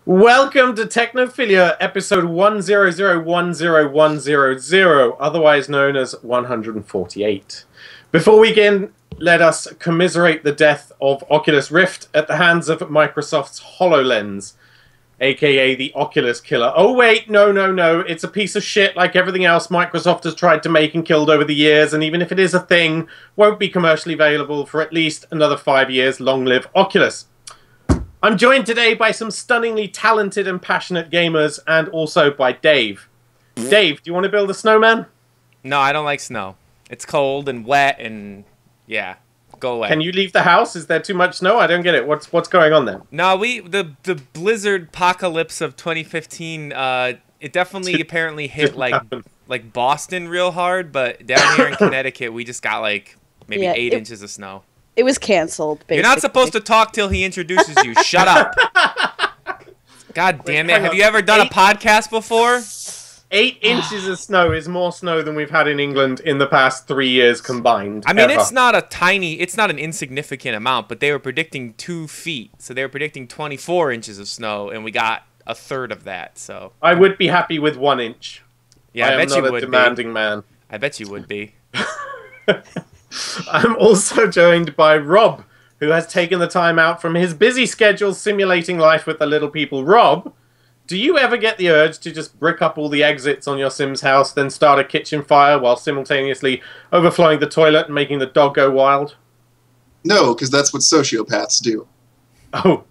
Welcome to Technophilia, episode 100101010, otherwise known as 148. Before we begin, let us commiserate the death of Oculus Rift at the hands of Microsoft's HoloLens, aka the Oculus Killer. Oh wait, no, it's a piece of shit like everything else Microsoft has tried to make and killed over the years, and even if it is a thing, won't be commercially available for at least another 5 years. Long live Oculus. I'm joined today by some stunningly talented and passionate gamers, and also by Dave. Dave, do you want to build a snowman? No, I don't like snow. It's cold and wet and yeah, go away. Can you leave the house? Is there too much snow? I don't get it. What's going on there? No, the blizzard apocalypse of 2015. It definitely apparently hit like Boston real hard, but down here in Connecticut, we just got like maybe 8 inches of snow. It was canceled, basically. You're not supposed to talk till he introduces you. Shut up. God damn it. Have you ever done a podcast before? 8 inches of snow is more snow than we've had in England in the past 3 years combined. I mean, it's not an insignificant amount, but they were predicting 2 feet. So they were predicting 24 inches of snow, and we got a third of that. So I would be happy with 1 inch. Yeah, I bet you would be. I'm not a demanding man. I bet you would be. I'm also joined by Rob, who has taken the time out from his busy schedule simulating life with the little people. Rob, do you ever get the urge to just brick up all the exits on your Sims house, then start a kitchen fire while simultaneously overflowing the toilet and making the dog go wild? No, because that's what sociopaths do. Oh,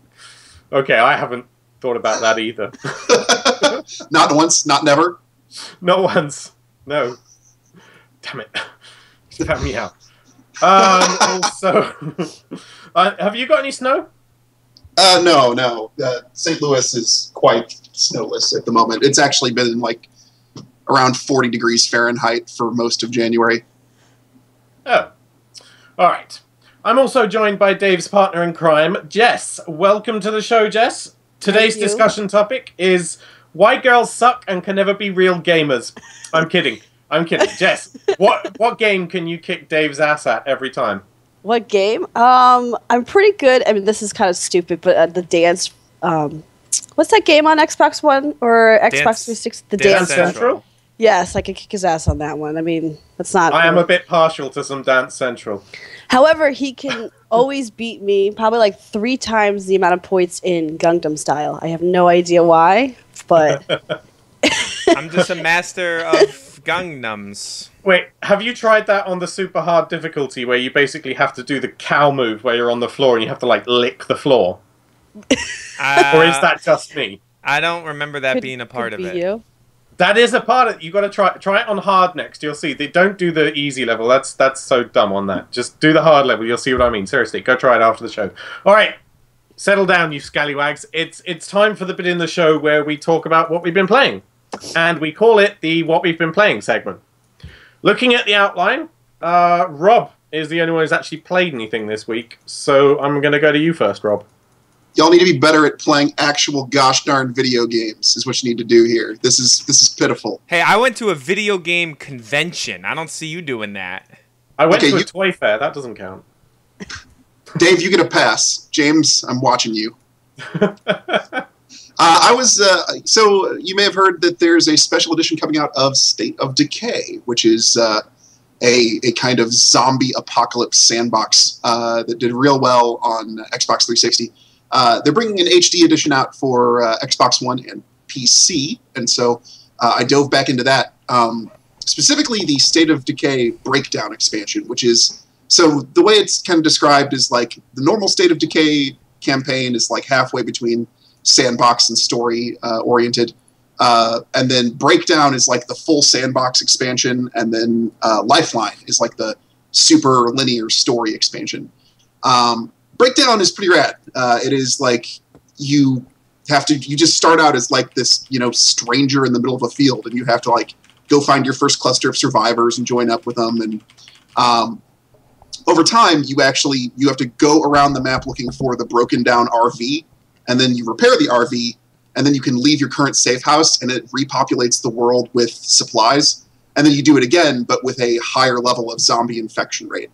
okay, I haven't thought about that either. Not once, not never? Not once, no. Damn it. Damn me out. Also, have you got any snow? No. St. Louis is quite snowless at the moment. It's actually been like around 40 degrees Fahrenheit for most of January. Oh. Alright. I'm also joined by Dave's partner in crime, Jess. Welcome to the show, Jess. Today's discussion topic is why girls suck and can never be real gamers. I'm kidding. Jess, what game can you kick Dave's ass at every time? What game? I'm pretty good. I mean, this is kind of stupid, but the dance. What's that game on Xbox One or Xbox 360? The Dance Central? Yes, I could kick his ass on that one. I mean, that's not. I am a bit partial to some Dance Central. However, he can always beat me probably like 3 times the amount of points in Gangnam Style. I have no idea why, but. I'm just a master of Gangnams. Wait, have you tried that on the super hard difficulty where you basically have to do the cow move where you're on the floor and you have to like lick the floor? Or is that just me? I don't remember that being a part of it. You? That is a part of it. You got to try it on hard next. You'll see. They don't do the easy level. That's so dumb on that. Just do the hard level. You'll see what I mean. Seriously, go try it after the show. All right, settle down, you scallywags. It's time for the bit in the show where we talk about what we've been playing. And we call it the What We've Been Playing segment. Looking at the outline, Rob is the only one who's actually played anything this week, so I'm going to go to you first, Rob. Y'all need to be better at playing actual gosh darn video games, is what you need to do here. This is pitiful. Hey, I went to a video game convention. I don't see you doing that. I went to a toy fair. That doesn't count. Dave, you get a pass. James, I'm watching you. So you may have heard that there's a special edition coming out of State of Decay, which is a kind of zombie apocalypse sandbox that did real well on Xbox 360. They're bringing an HD edition out for Xbox One and PC, and so I dove back into that. Specifically, the State of Decay Breakdown expansion, which is, so the way it's kind of described is like the normal State of Decay campaign is like halfway between sandbox and story oriented, and then Breakdown is like the full sandbox expansion, and then Lifeline is like the super linear story expansion. Breakdown is pretty rad. It is like you just start out as like this, stranger in the middle of a field, and you have to like go find your first cluster of survivors and join up with them, and over time you have to go around the map looking for the broken down RV, and then you repair the RV, and then you can leave your current safe house, and it repopulates the world with supplies, and then you do it again, but with a higher level of zombie infection rate.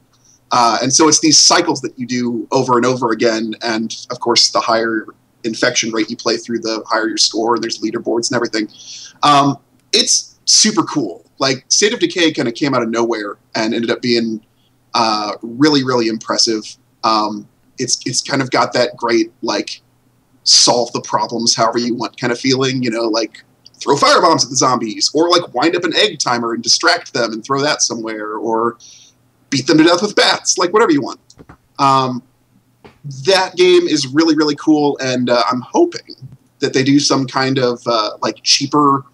And so it's these cycles that you do over and over again, and of course the higher infection rate you play through, the higher your score. And there's leaderboards and everything. It's super cool. Like, State of Decay kind of came out of nowhere and ended up being really, really impressive. It's kind of got that great, like, solve the problems however you want kind of feeling, you know, like throw firebombs at the zombies, or like wind up an egg timer and distract them and throw that somewhere, or beat them to death with bats, like whatever you want. That game is really, really cool, and I'm hoping that they do some kind of like cheaper,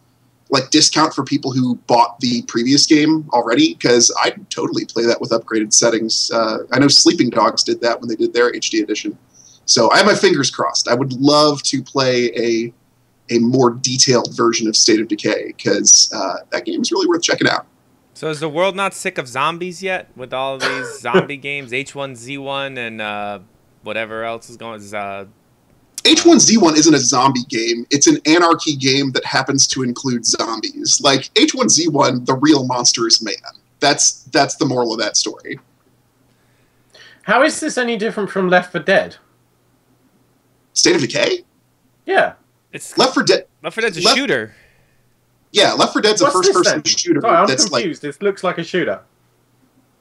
like discount for people who bought the previous game already, because I'd totally play that with upgraded settings. I know Sleeping Dogs did that when they did their HD edition. So I have my fingers crossed. I would love to play a more detailed version of State of Decay, because that game is really worth checking out. So is the world not sick of zombies yet with all these zombie games, H1Z1 and whatever else is going on? H1Z1 isn't a zombie game. It's an anarchy game that happens to include zombies. Like, H1Z1, the real monster is man. That's the moral of that story. How is this any different from Left 4 Dead? State of Decay? Yeah. It's Left 4 Dead. Left 4 Dead's a shooter. Yeah, Left 4 Dead's a first-person shooter. Sorry, I'm that's confused. This looks like a shooter.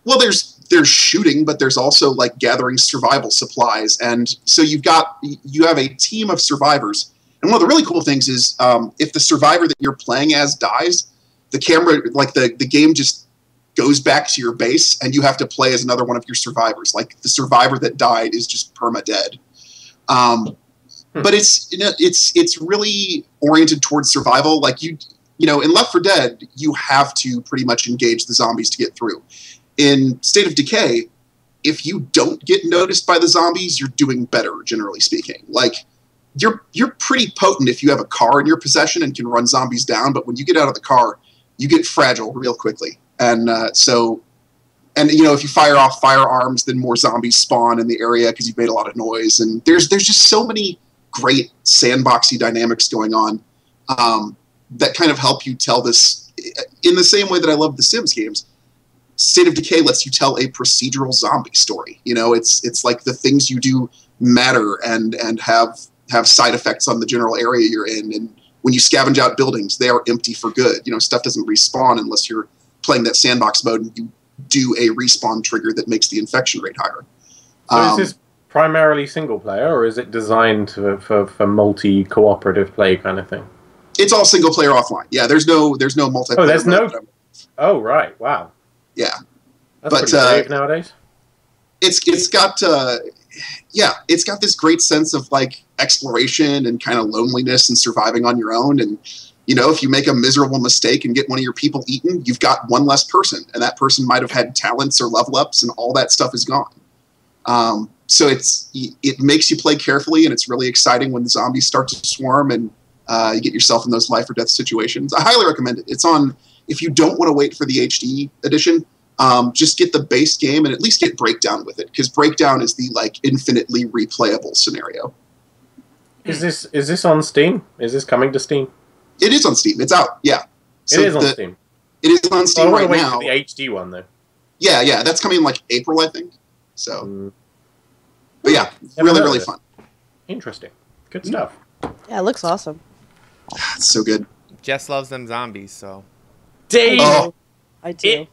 Well, there's shooting, but there's also like gathering survival supplies, and so you have a team of survivors. And one of the really cool things is if the survivor that you're playing as dies, the camera, like the game just goes back to your base, and you have to play as another one of your survivors. Like, the survivor that died is just perma-dead. But it's really oriented towards survival. Like, you know, in Left 4 Dead, you have to pretty much engage the zombies to get through. In State of Decay, if you don't get noticed by the zombies, you're doing better, generally speaking. Like, you're pretty potent if you have a car in your possession and can run zombies down, but when you get out of the car, you get fragile real quickly. And you know, if you fire off firearms, then more zombies spawn in the area because you've made a lot of noise. And there's just so many great sandboxy dynamics going on that kind of help you tell this in the same way that I love the Sims games. State of Decay lets you tell a procedural zombie story. You know, it's like the things you do matter and have side effects on the general area you're in. And when you scavenge out buildings, they are empty for good. You know, stuff doesn't respawn unless you're playing that sandbox mode and you do a respawn trigger that makes the infection rate higher. So is this primarily single player, or is it designed for multi-cooperative play kind of thing? It's all single player offline. Yeah, there's no multiplayer. Oh, there's no. Oh, right. Wow. Yeah, that's pretty brave nowadays. It's got it's got this great sense of like exploration and kind of loneliness and surviving on your own. And you know, if you make a miserable mistake and get one of your people eaten, you've got one less person, and that person might have had talents or level ups, and all that stuff is gone. So it makes you play carefully, and it's really exciting when the zombies start to swarm and you get yourself in those life or death situations. I highly recommend it. It's on. If you don't want to wait for the HD edition, just get the base game and at least get Breakdown with it, because Breakdown is the like infinitely replayable scenario. Is this on Steam? Is this coming to Steam? It is on Steam. It's out. Yeah, so it is on Steam. It is on Steam right now. I want to wait for the HD one though. Yeah, that's coming in like April, I think. So, but yeah, really fun. Interesting. Good stuff. Yeah, it looks awesome. It's so good. Jess loves them zombies, so. Dave, I do. It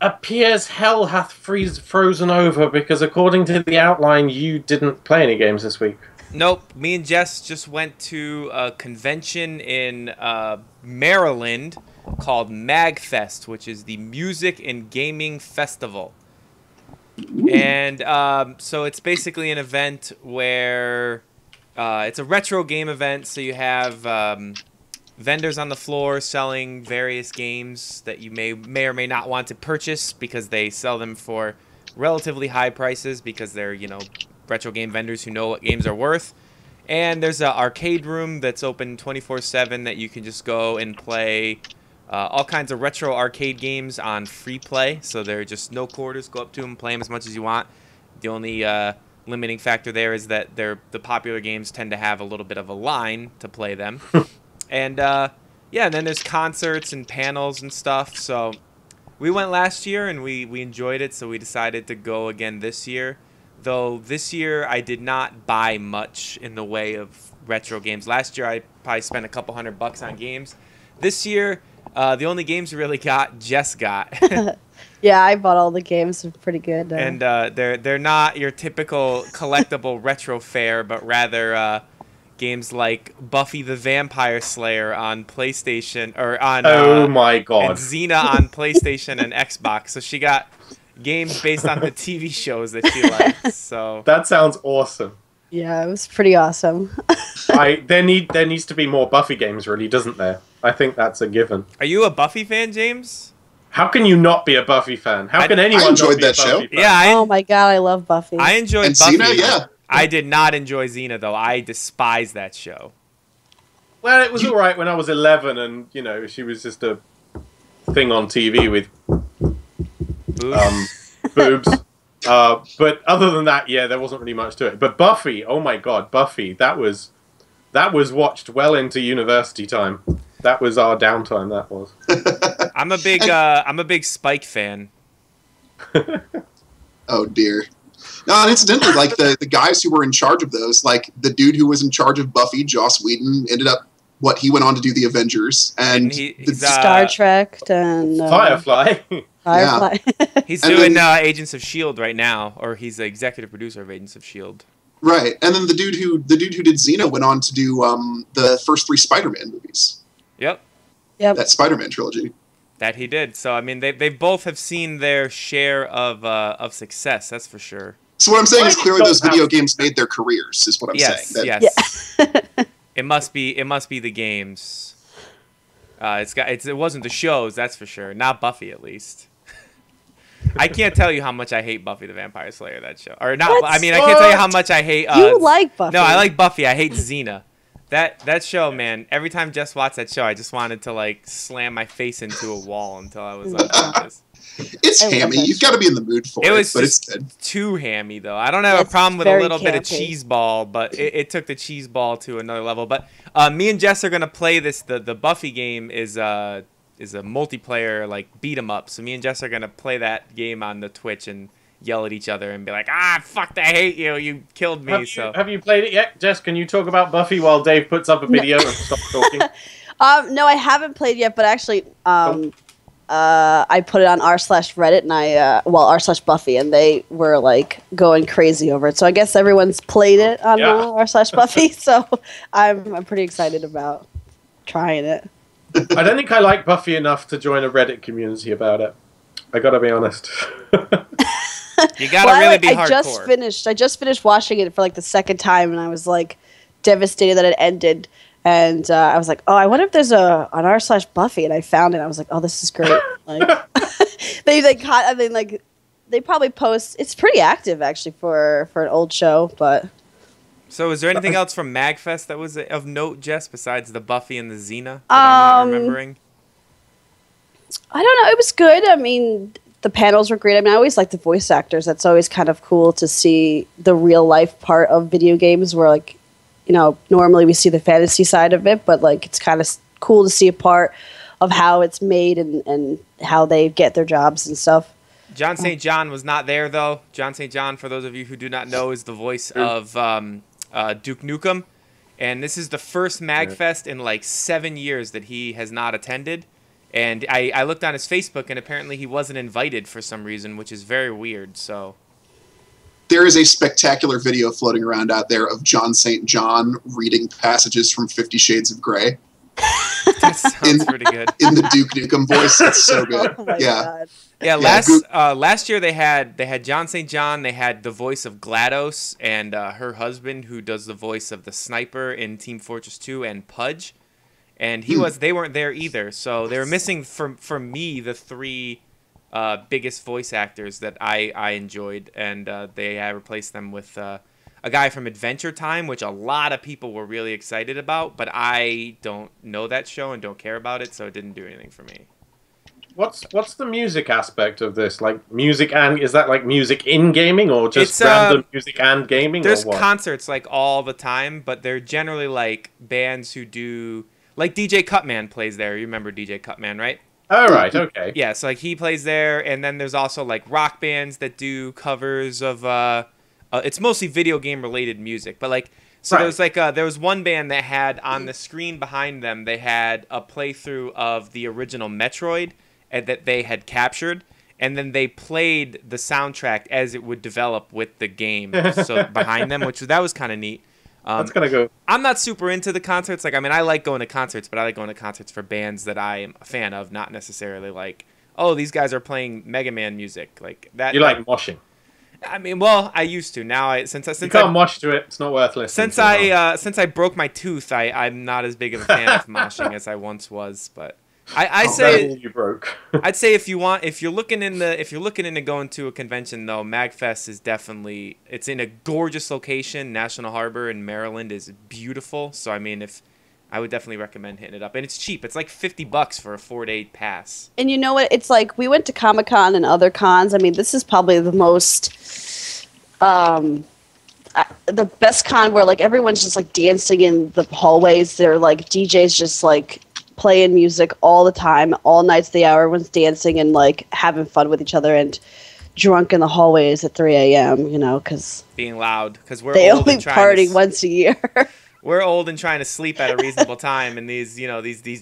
appears hell hath frozen over, because according to the outline, you didn't play any games this week. Nope. Me and Jess just went to a convention in Maryland called MagFest, which is the Music and Gaming Festival. And so it's basically an event where it's a retro game event, so you have vendors on the floor selling various games that you may or may not want to purchase, because they sell them for relatively high prices because they're, you know, retro game vendors who know what games are worth. And there's an arcade room that's open 24/7 that you can just go and play all kinds of retro arcade games on free play. So they're just no quarters, go up to them, play them as much as you want. The only limiting factor there is that the popular games tend to have a little bit of a line to play them. And and then there's concerts and panels and stuff. So we went last year and we enjoyed it, so we decided to go again this year. though this year I did not buy much in the way of retro games. Last year I probably spent a couple $100 on games. This year, the only games we really got, Jess got. Yeah, I bought all the games. They're pretty good. And they're not your typical collectible retro fare, but rather games like Buffy the Vampire Slayer on PlayStation or on oh my god, and Xena on PlayStation and Xbox. So she got games based on the TV shows that she likes. So that sounds awesome. Yeah, it was pretty awesome. There needs to be more Buffy games, really, doesn't there? I think that's a given. Are you a Buffy fan, James? How can you not be a Buffy fan? How can anyone enjoyed not be that a Buffy show. fan? Yeah, Oh my god, I love Buffy. I enjoyed And Buffy. Xena, yeah. I did not enjoy Xena though. I despise that show. Well, it was all right when I was 11, and you know she was just a thing on TV with boobs. But other than that, yeah, there wasn't really much to it. But Buffy, oh my god, Buffy, that was watched well into university time. That was our downtime. That was. I'm a big Spike fan. Oh dear. No, and incidentally, like the guys who were in charge of those, like the dude who was in charge of Buffy, Joss Whedon, ended up he went on to do the Avengers and he's, Star Trek and Firefly. Firefly. Yeah. He's And doing then- Agents of S.H.I.E.L.D. right now, or he's the executive producer of Agents of S.H.I.E.L.D. Right, and then the dude who did Xena went on to do the first 3 Spider-Man movies, Yep, that Spider-Man trilogy. that he did. So I mean, they both have seen their share of success. That's for sure. So what I'm saying Why is did clearly you those don't video have- games made their careers. Is what I'm Yes, saying. yes. It must be the games. It wasn't the shows, that's for sure. Not Buffy, at least. I can't tell you how much I hate Buffy the Vampire Slayer, that show. Or not. What? I mean, I can't tell you how much I hate. You like Buffy? No, I like Buffy. I hate Xena. That show, man. Every time Jess watched that show, I just wanted to like slam my face into a wall until I was unconscious. It's I love hammy. that You've got to be in the mood for It it, was but it's just good. too hammy, though. I don't have a It's problem with a very little bit of campy. cheese ball, but it took the cheese ball to another level. But me and Jess are gonna play this. The Buffy game is a multiplayer like beat 'em up. So me and Jess are gonna play that game on the Twitch and yell at each other and be like, fuck, I hate you. You killed me. Have you played it yet, Jess? Can you talk about Buffy while Dave puts up a video and stops talking? No, I haven't played yet, but actually, I put it on r/Reddit and r/Buffy, and they were like going crazy over it. So I guess everyone's played it on r/Buffy. So I'm pretty excited about trying it. I don't think I like Buffy enough to join a Reddit community about it. I gotta be honest. You gotta really be hardcore. I just finished watching it for like the second time, and I was like devastated that it ended. And I was like, oh, I wonder if there's an r/Buffy, and I found it. I was like, oh, this is great. Like they probably post. It's pretty active actually for an old show, but. So is there anything else from MagFest that was of note, Jess, besides the Buffy and the Xena that I'm not remembering? I don't know. It was good. I mean, the panels were great. I mean, I always like the voice actors. That's always kind of cool to see the real life part of video games where, like, you know, normally we see the fantasy side of it, but, like, it's kind of cool to see a part of how it's made and how they get their jobs and stuff. John St. John was not there, though. John St. John, for those of you who do not know, is the voice of Duke Nukem. And this is the first MagFest in, like, 7 years that he has not attended. And I looked on his Facebook, and apparently he wasn't invited for some reason, which is very weird. So There is a spectacular video floating around out there of John St. John reading passages from 50 Shades of Grey. that sounds pretty good. In the Duke Nukem voice. It's so good. Oh my Yeah. God. Yeah, last year they had John St. John. They had the voice of GLaDOS and her husband, who does the voice of the sniper in Team Fortress 2, and Pudge. And they weren't there either. So they were missing for me the three biggest voice actors that I enjoyed, and they replaced them with a guy from Adventure Time, which a lot of people were really excited about, but I don't know that show and don't care about it, so it didn't do anything for me. What's the music aspect of this? Like music, and is that like music in gaming or just It's, random music and gaming? There's or what? concerts like all the time, but they're generally like bands who do, like DJ Cutman plays there. You remember DJ Cutman, right? Oh, right, okay. Yeah, so like he plays there, and then there's also like rock bands that do covers of it's mostly video game related music, but like so there was like there was one band that had on the screen behind them they had a playthrough of the original Metroid that they had captured, and then they played the soundtrack as it would develop with the game so behind them, that was kind of neat. That's kind of good. I'm not super into the concerts. Like, I mean, I like going to concerts, but I like going to concerts for bands that I am a fan of, not necessarily like, oh, these guys are playing Mega Man music like that. You like moshing? I mean, well, I used to. Now, since you can't mosh to it, it's not worth listening. Since I broke my tooth, I'm not as big of a fan of moshing as I once was. But I say you broke. I'd say if you're looking into going to a convention though, MagFest is definitely, it's in a gorgeous location. National Harbor in Maryland is beautiful. So I mean, I would definitely recommend hitting it up, and it's cheap. It's like $50 for a 4-day pass. And you know what? It's like we went to Comic-Con and other cons. I mean, this is probably the most, the best con where like everyone's just like dancing in the hallways. They're like DJs just like playing music all the time, all nights of the hour. Everyone's dancing and like having fun with each other and drunk in the hallways at 3 a.m. You know, because being loud because they only party once a year. We're old and trying to sleep at a reasonable time, and these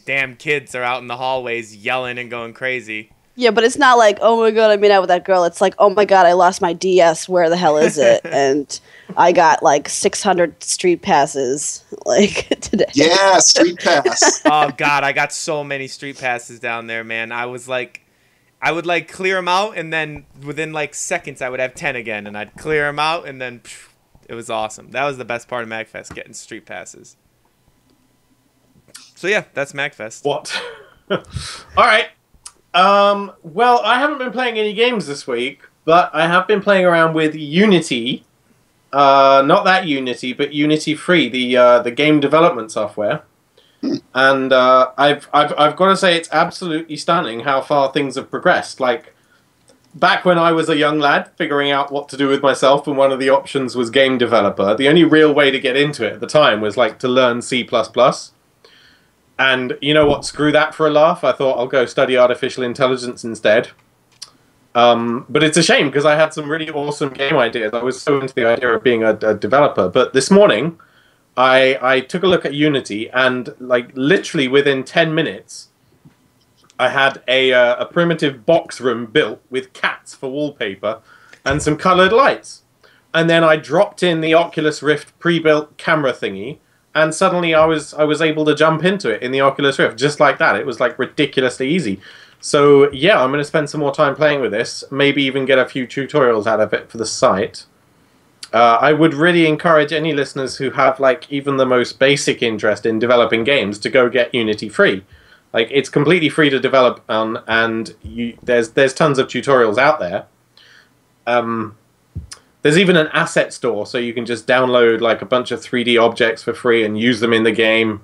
damn kids are out in the hallways yelling and going crazy. Yeah, but it's not like, oh my god, I made out with that girl. It's like, oh my god, I lost my DS. Where the hell is it? And I got like 600 street passes like today. Yeah, street pass. Oh god, I got so many street passes down there, man. I would clear them out, and then within like seconds, I would have 10 again, and I'd clear them out, and then. It was awesome. That was the best part of MagFest, getting street passes. So yeah, that's MagFest. What? All right. Well, I haven't been playing any games this week, but I have been playing around with Unity. Not that Unity, but Unity Free, the game development software. And I've got to say, it's absolutely stunning how far things have progressed. Like, back when I was a young lad figuring out what to do with myself, and one of the options was game developer, the only real way to get into it at the time was like to learn C++. And you know what? Screw that for a laugh. I thought I'll go study artificial intelligence instead. But it's a shame because I had some really awesome game ideas. I was so into the idea of being a developer. But this morning, I took a look at Unity, and like literally within 10 minutes, I had a primitive box room built with cats for wallpaper and some colored lights. And then I dropped in the Oculus Rift pre-built camera thingy, and suddenly I was able to jump into it in the Oculus Rift just like that. It was like ridiculously easy. So yeah, I'm going to spend some more time playing with this, maybe even get a few tutorials out of it for the site. I would really encourage any listeners who have like even the most basic interest in developing games to go get Unity Free. Like, it's completely free to develop on, and there's tons of tutorials out there. There's even an asset store, so you can just download like a bunch of 3D objects for free and use them in the game.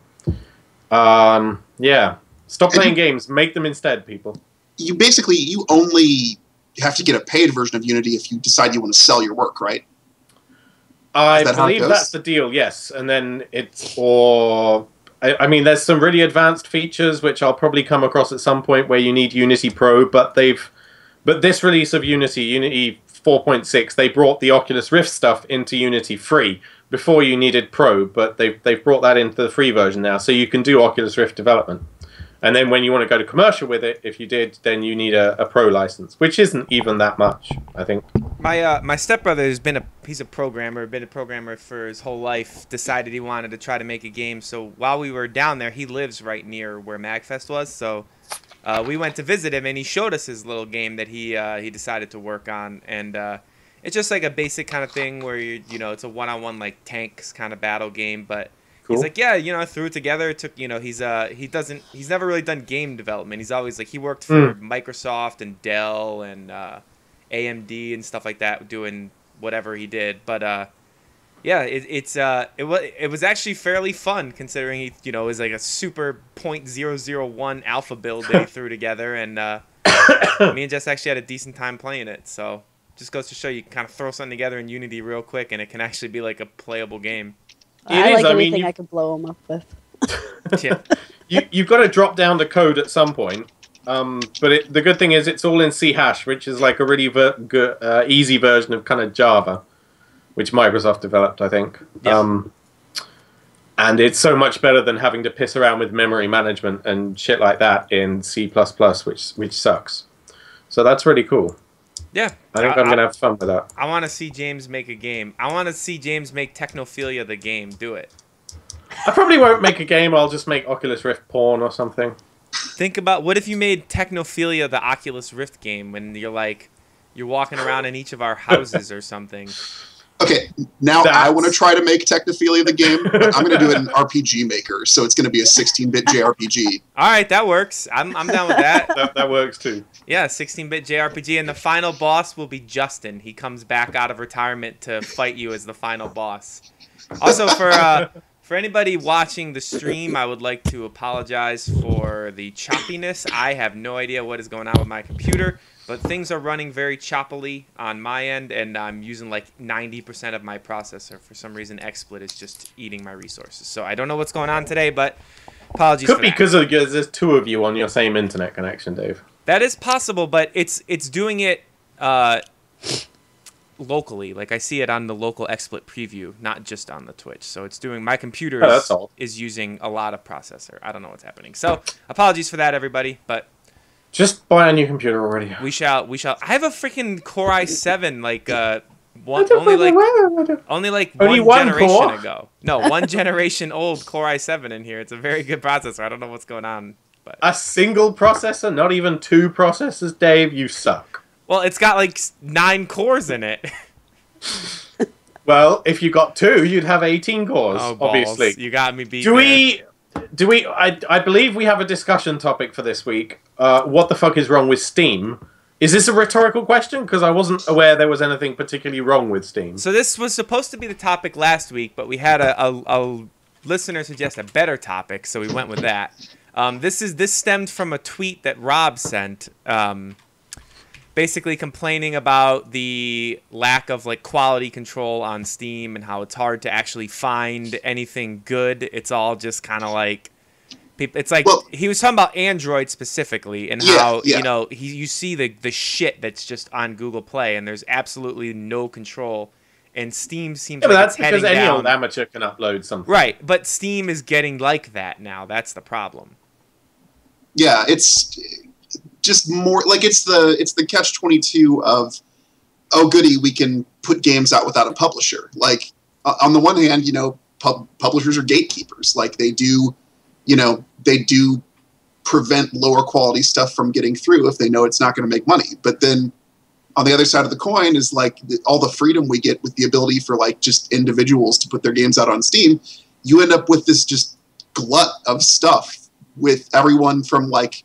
Yeah. Stop playing games. Make them instead, people. You only have to get a paid version of Unity if you decide you want to sell your work, right? I believe that's the deal, yes. And then it's for... I mean, there's some really advanced features which I'll probably come across at some point where you need Unity Pro, but this release of Unity 4.6, they brought the Oculus Rift stuff into Unity Free. Before you needed Pro, but they've brought that into the free version now, so you can do Oculus Rift development. And then when you want to go to commercial with it, if you did, then you need a Pro license, which isn't even that much, I think. My stepbrother he's a programmer, been a programmer for his whole life, decided he wanted to try to make a game. So while we were down there, he lives right near where MagFest was, so we went to visit him, and he showed us his little game that he decided to work on. And it's just like a basic kind of thing where it's a one-on-one like tanks kind of battle game, but cool. He's like, yeah, I threw it together. It took, he's never really done game development. He's always like, he worked for Microsoft and Dell and AMD and stuff like that, doing whatever he did. But yeah, it was actually fairly fun considering he, it was like a super .001 alpha build that he threw together, and me and Jess actually had a decent time playing it. So just goes to show you can kind of throw something together in Unity real quick, and it can actually be like a playable game. I like anything I can blow them up with. Yeah. You've got to drop down to code at some point. But the good thing is it's all in C#, which is like a really easy version of kind of Java. which Microsoft developed, I think. Yeah. And it's so much better than having to piss around with memory management and shit like that in C++, which sucks. So that's really cool. Yeah. I think I'm going to have fun with that. I want to see James make a game. I want to see James make Technophilia the game. Do it. I probably won't make a game. I'll just make Oculus Rift porn or something. Think about, what if you made Technophilia the Oculus Rift game when you're walking around in each of our houses or something. Okay, now I want to try to make Technophilia the game, but I'm going to do it in RPG Maker, so it's going to be a 16-bit JRPG. All right, that works. I'm down with that. That works too. Yeah, 16-bit JRPG, and the final boss will be Justin. He comes back out of retirement to fight you as the final boss. Also, for anybody watching the stream, I would like to apologize for the choppiness. I have no idea what is going on with my computer, but things are running very choppily on my end, and I'm using like 90% of my processor. For some reason, XSplit is just eating my resources. So I don't know what's going on today, but apologies for that. Could be because there's two of you on your same internet connection, Dave. That is possible, but it's doing it locally. Like I see it on the local XSplit preview, not just on the Twitch. So it's doing, my computer is using a lot of processor. I don't know what's happening. So apologies for that, everybody, but just buy a new computer already. We shall. I have a freaking Core i7, only one generation ago. No, one generation old Core i7 in here. It's a very good processor. I don't know what's going on. But a single processor, not even two processors, Dave. You suck. Well, it's got like 9 cores in it. Well, if you got 2, you'd have 18 cores. Oh, balls. Obviously, you got me beat. Do we? I believe we have a discussion topic for this week. What the fuck is wrong with Steam? Is this a rhetorical question? Because I wasn't aware there was anything particularly wrong with Steam. So this was supposed to be the topic last week, but we had a listener suggest a better topic, so we went with that. This stemmed from a tweet that Rob sent, basically complaining about the lack of like quality control on Steam and how it's hard to actually find anything good. It's all just kind of like it's like, well, he was talking about Android specifically and how you know you see the shit that's just on Google Play and there's absolutely no control. And Steam seems like that's it's heading because any down. old amateur can upload something. Right, but Steam is getting like that now. That's the problem. Yeah, it's just more like it's the catch-22 of, oh goody, we can put games out without a publisher. Like on the one hand, you know, publishers are gatekeepers. Like they do prevent lower quality stuff from getting through if they know it's not going to make money. But then on the other side of the coin is like all the freedom we get with the ability for like just individuals to put their games out on Steam. You end up with this just glut of stuff with everyone from like,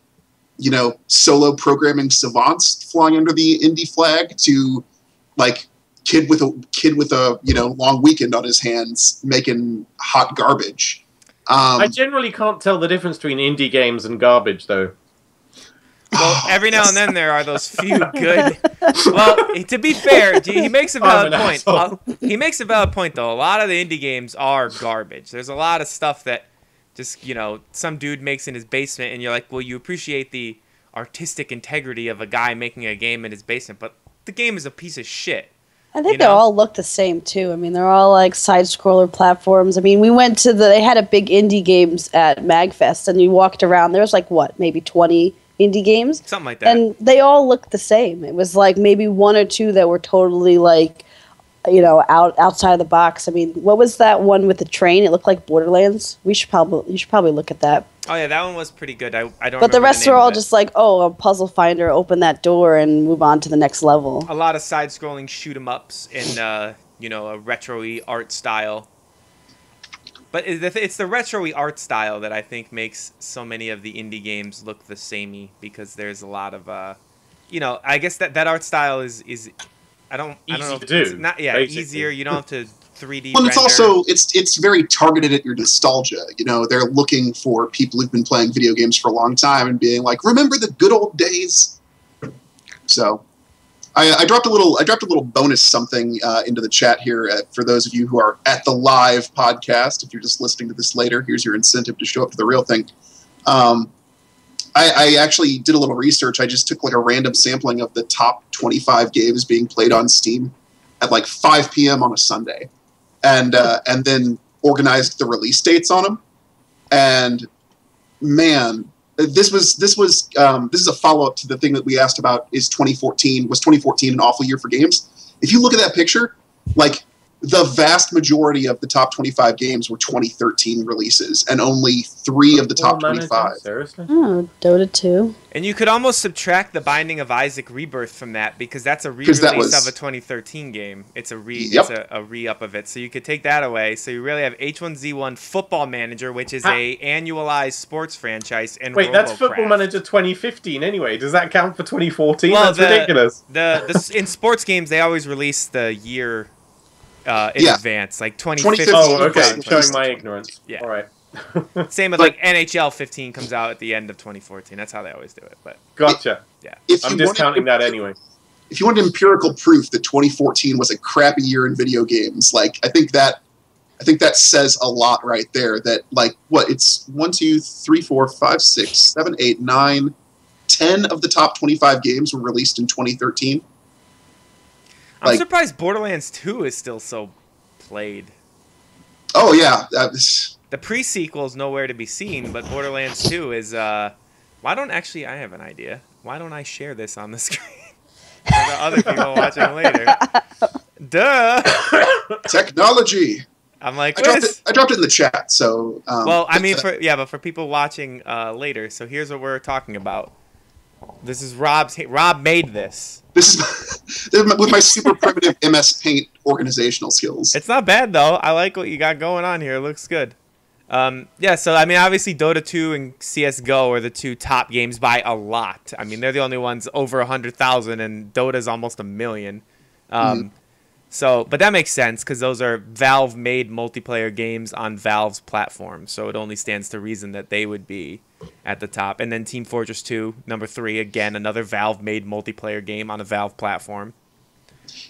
you know, solo programming savants flying under the indie flag to like kid with a you know, long weekend on his hands making hot garbage. I generally can't tell the difference between indie games and garbage, though. Well, every now and then there are those few good. Well, to be fair, he makes a valid point. He makes a valid point, though. A lot of the indie games are garbage. There's a lot of stuff that just, you know, some dude makes in his basement, and you're like, well, you appreciate the artistic integrity of a guy making a game in his basement, but the game is a piece of shit. I think they all look the same, too. I mean, they're all, like, side-scroller platforms. I mean, we went to they had a big indie games at MagFest, and you walked around. There was, like, what, maybe 20 indie games? Something like that. And they all looked the same. It was, like, maybe 1 or 2 that were totally, like, you know, outside of the box. I mean, what was that one with the train? It looked like Borderlands. You should probably look at that. Oh yeah, that one was pretty good. I don't. But the rest are all just like, oh, a puzzle finder, open that door, and move on to the next level. A lot of side-scrolling shoot 'em ups in you know, a retro-y art style. But it's the retro-y art style that I think makes so many of the indie games look the samey, because there's a lot of you know, I guess that art style is I don't know to do. It's not basically easier. You don't have to 3D. Well, render. it's also it's very targeted at your nostalgia. You know, they're looking for people who've been playing video games for a long time and being like, remember the good old days. So, I dropped a little bonus something into the chat here for those of you who are at the live podcast. If you're just listening to this later, here's your incentive to show up to the real thing. I actually did a little research. I just took like a random sampling of the top 25 games being played on Steam at like 5 p.m. on a Sunday, and then organized the release dates on them. And man, this is a follow up to the thing that we asked about. Was 2014 an awful year for games? If you look at that picture, like, the vast majority of the top 25 games were 2013 releases, and only 3 of the top 25. Seriously? Oh, Dota 2. And you could almost subtract the Binding of Isaac Rebirth from that, because that's a re-release of a 2013 game. It's a re-up of it. So you could take that away. So you really have H1Z1 Football Manager, which is a annualized sports franchise, and wait, that's Football Manager 2015 anyway. Does that count for 2014? Well, that's ridiculous. In sports games, they always release the year in advance, like 2015. Oh, okay. I'm showing my ignorance. Yeah. All right. Same with like NHL 15 comes out at the end of 2014. That's how they always do it. But gotcha. Yeah. I'm discounting that anyway. If you wanted empirical proof that 2014 was a crappy year in video games, like, I think that says a lot right there. That, like, it's 1, 2, 3, 4, 5, 6, 7, 8, 9, 10 of the top 25 games were released in 2013. I'm surprised Borderlands 2 is still so played. Oh, yeah. The pre-sequel is nowhere to be seen, but Borderlands 2 is... I have an idea. Why don't I share this on the screen? For the other people watching later. Duh! Technology! I'm like, I dropped it in the chat, so... but for people watching later, so here's what we're talking about. This is Rob made this. This is with my super primitive MS Paint organizational skills. It's not bad, though. I like what you got going on here. It looks good. So, I mean, obviously Dota 2 and CSGO are the 2 top games by a lot. I mean, they're the only ones over 100,000, and Dota's almost 1 million. But that makes sense, because those are Valve-made multiplayer games on Valve's platform, so it only stands to reason that they would be at the top. And then Team Fortress 2, number 3, again, another Valve-made multiplayer game on a Valve platform.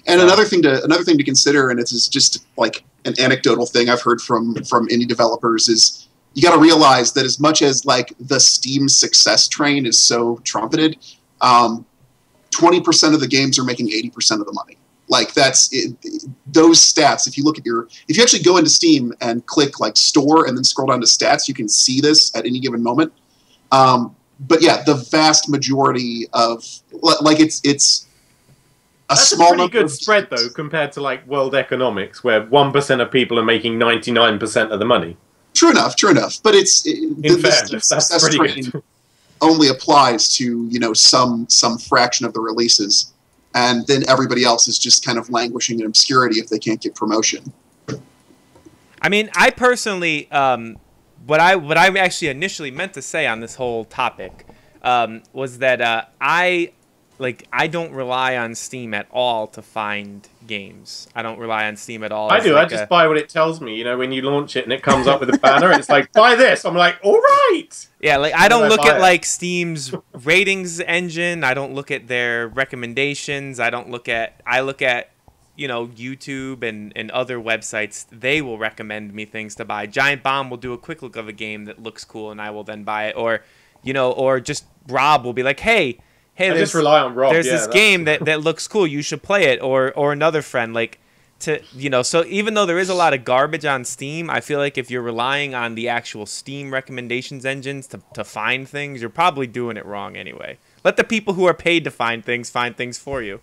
And another thing to consider, and it's just like an anecdotal thing I've heard from indie developers, is you got to realize that as much as like the Steam success train is so trumpeted, 20% of the games are making 80% of the money. Like, that's it, those stats. If you actually go into Steam and click like store and then scroll down to stats, you can see this at any given moment. But yeah, the vast majority of it's That's a pretty good spread, though, compared to like world economics, where 1% of people are making 99% of the money. True enough. But the success rate only applies to some fraction of the releases, and then everybody else is just kind of languishing in obscurity if they can't get promotion. I mean, I personally, what I actually initially meant to say on this whole topic was that I don't rely on Steam at all to find games. I don't rely on Steam at all. I do. Like I just buy what it tells me. When you launch it and it comes up with a banner, it's like, buy this. I'm like, all right. Yeah, like I don't look at like Steam's ratings engine. I don't look at their recommendations. I look at YouTube and other websites. They will recommend me things to buy. Giant Bomb will do a quick look of a game that looks cool, and I will then buy it. Or just Rob will be like, hey, I just rely on Rob. There's this game that looks cool. You should play it. Or another friend, so even though there is a lot of garbage on Steam, I feel like if you're relying on the actual Steam recommendations engines to find things, you're probably doing it wrong anyway. Let the people who are paid to find things for you.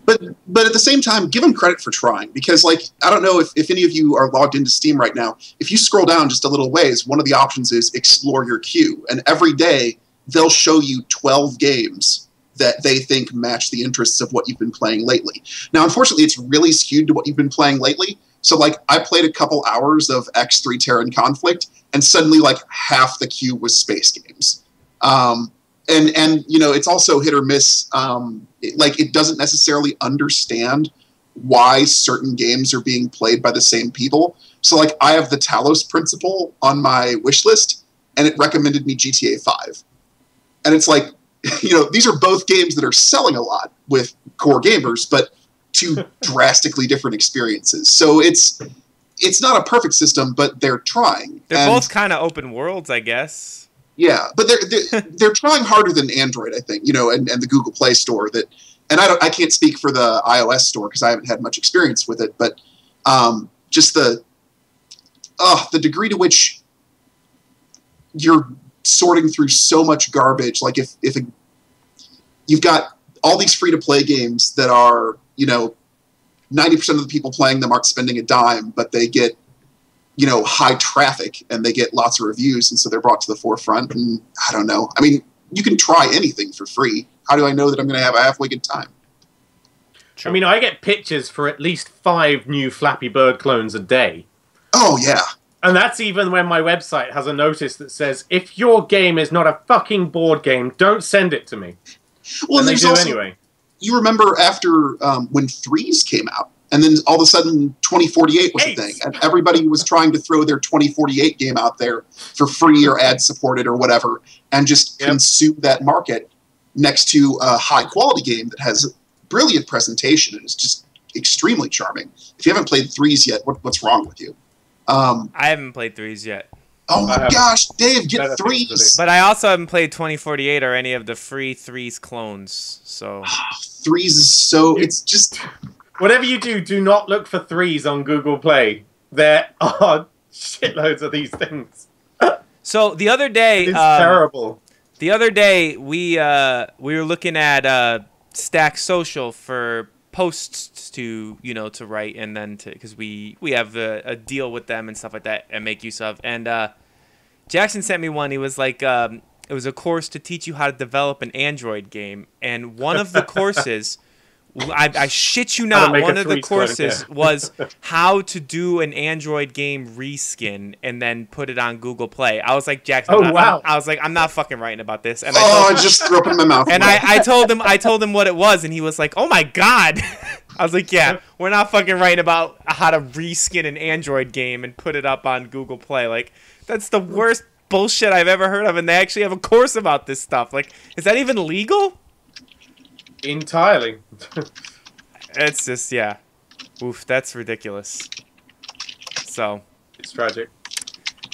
But at the same time, give them credit for trying, because I don't know if any of you are logged into Steam right now. If you scroll down just a little ways, one of the options is explore your queue, and every day they'll show you 12 games that they think match the interests of what you've been playing lately. Now, unfortunately, it's really skewed to what you've been playing lately. So, I played a couple hours of X3 Terran Conflict, and suddenly, half the queue was space games. And it's also hit or miss. It doesn't necessarily understand why certain games are being played by the same people. So, I have the Talos Principle on my wish list, and it recommended me GTA 5. And it's like, these are both games that are selling a lot with core gamers, but 2 drastically different experiences. So it's not a perfect system, but they're trying. They're both kind of open worlds, I guess. Yeah, but they're trying harder than Android, I think, and the Google Play Store, that and I can't speak for the iOS store because I haven't had much experience with it, but just the degree to which you're sorting through so much garbage. Like if you've got all these free-to-play games that are, 90% of the people playing them aren't spending a dime, but they get, high traffic and they get lots of reviews, and so they're brought to the forefront. And I don't know. I mean, you can try anything for free. How do I know that I'm going to have a halfway good time? I mean, I get pitches for at least 5 new Flappy Bird clones a day. Oh, yeah. And that's even when my website has a notice that says, if your game is not a fucking board game, don't send it to me. Well, and they do also, anyway. You remember after when Threes came out, and then all of a sudden 2048 was a thing, and everybody was trying to throw their 2048 game out there for free or ad-supported or whatever, and just consume that market next to a high-quality game that has brilliant presentation and is just extremely charming. If you haven't played Threes yet, what's wrong with you? I haven't played Threes yet. Oh my gosh, Dave, get Threes! But I also haven't played 2048 or any of the free Threes clones. So Threes is so... It's just... Whatever you do, do not look for Threes on Google Play. There are shitloads of these things. So the other day... It's terrible. The other day, we were looking at Stack Social for posts to to write, and then because we have a deal with them and stuff like that and make use of. And Jackson sent me one. He was like, it was a course to teach you how to develop an Android game, and one of the courses, I shit you not, one of the courses was how to do an Android game reskin and then put it on Google Play. I was like, Jackson, I was like, I'm not fucking writing about this. And I just threw up in my mouth. And I told him what it was, and he was like, oh my god. I was like, yeah, we're not fucking writing about how to reskin an Android game and put it up on Google Play. Like, that's the worst bullshit I've ever heard of, and they actually have a course about this stuff. Like, is that even legal? Entirely. It's just, yeah. Oof, that's ridiculous. So. It's tragic.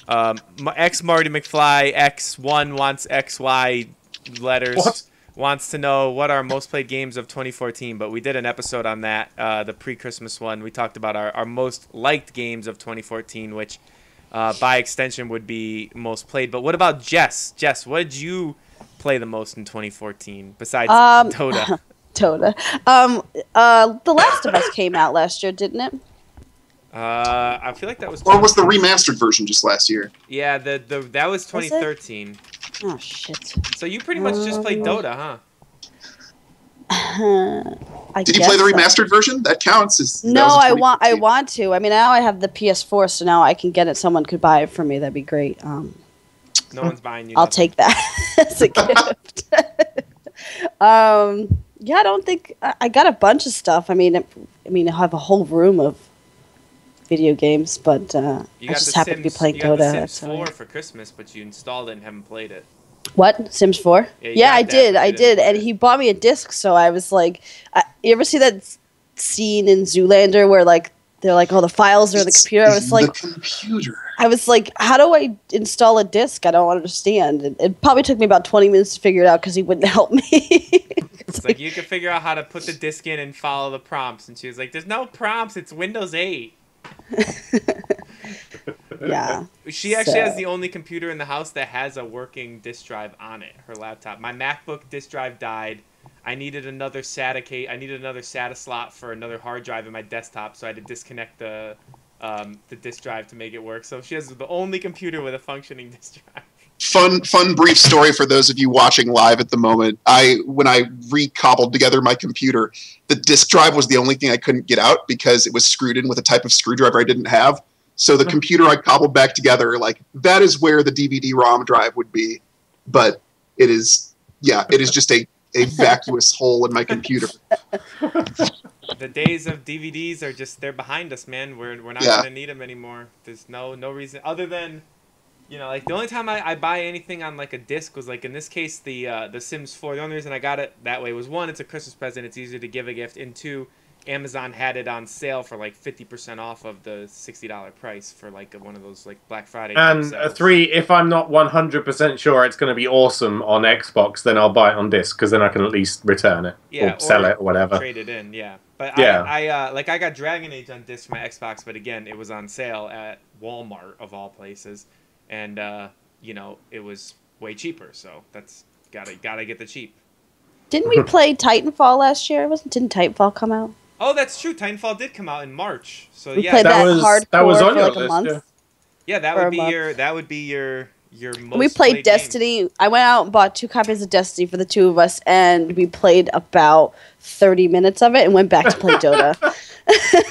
X Marty McFly, X1 wants XY letters. What? Wants to know what our most played games of 2014, but we did an episode on that, the pre-Christmas one. We talked about our most liked games of 2014, which by extension would be most played. But what about Jess? Jess, what did you play the most in 2014 besides Dota? Dota. The Last of Us came out last year, didn't it? I feel like that was... Or was the remastered version just last year? Yeah, that was 2013. Oh, shit. So you pretty much just played Dota, huh? Did you play the remastered version? That counts. No, I want to. I mean, now I have the PS4, so now I can get it. Someone could buy it for me. That'd be great. No one's buying you. I'll take that as a gift. Yeah, I don't think I got a bunch of stuff. I mean, I have a whole room of video games, but I just happen to be playing Dota. You got the Sims 4 for Christmas, but you installed it and haven't played it. What? Sims 4? Yeah, I did. And he bought me a disc, so I was like, you ever see that scene in Zoolander where like they're like, oh, the files are in the computer? I was like, the computer. I was like, how do I install a disc? I don't understand. It probably took me about 20 minutes to figure it out because he wouldn't help me. It's like, you can figure out how to put the disc in and follow the prompts. And she was like, there's no prompts. It's Windows 8. Yeah. She actually has the only computer in the house that has a working disk drive on it, her laptop. My MacBook disk drive died. I needed another SATA slot for another hard drive in my desktop, so I had to disconnect the disk drive to make it work. So she has the only computer with a functioning disk drive. Fun brief story for those of you watching live at the moment. When I recobbled together my computer, the disk drive was the only thing I couldn't get out because it was screwed in with a type of screwdriver I didn't have. So the computer I cobbled back together, like, that is where the DVD-ROM drive would be. But it is just a vacuous hole in my computer. The days of DVDs are just, they're behind us, man. We're not going to need them anymore. There's no reason other than, like the only time I buy anything on like a disc was like in this case the Sims 4. The only reason I got it that way was, one, it's a Christmas present. It's easier to give a gift, and two, Amazon had it on sale for like 50% off of the $60 price for like one of those like Black Friday type And sales. 3, if I'm not 100% sure it's going to be awesome on Xbox, then I'll buy it on disc, because then I can at least return it or sell it or whatever. Trade it in, yeah. But Yeah. I got Dragon Age on disc for my Xbox, but again, it was on sale at Walmart of all places, and you know, it was way cheaper. So that's gotta get the cheap. Didn't we play Titanfall last year? Didn't Titanfall come out? Oh, that's true. Titanfall did come out in March. So We yeah, played that hardcore that was on for your like a list, month. yeah, that would be your most. We played Destiny. Game. I went out and bought 2 copies of Destiny for the 2 of us, and we played about 30 minutes of it and went back to play Dota.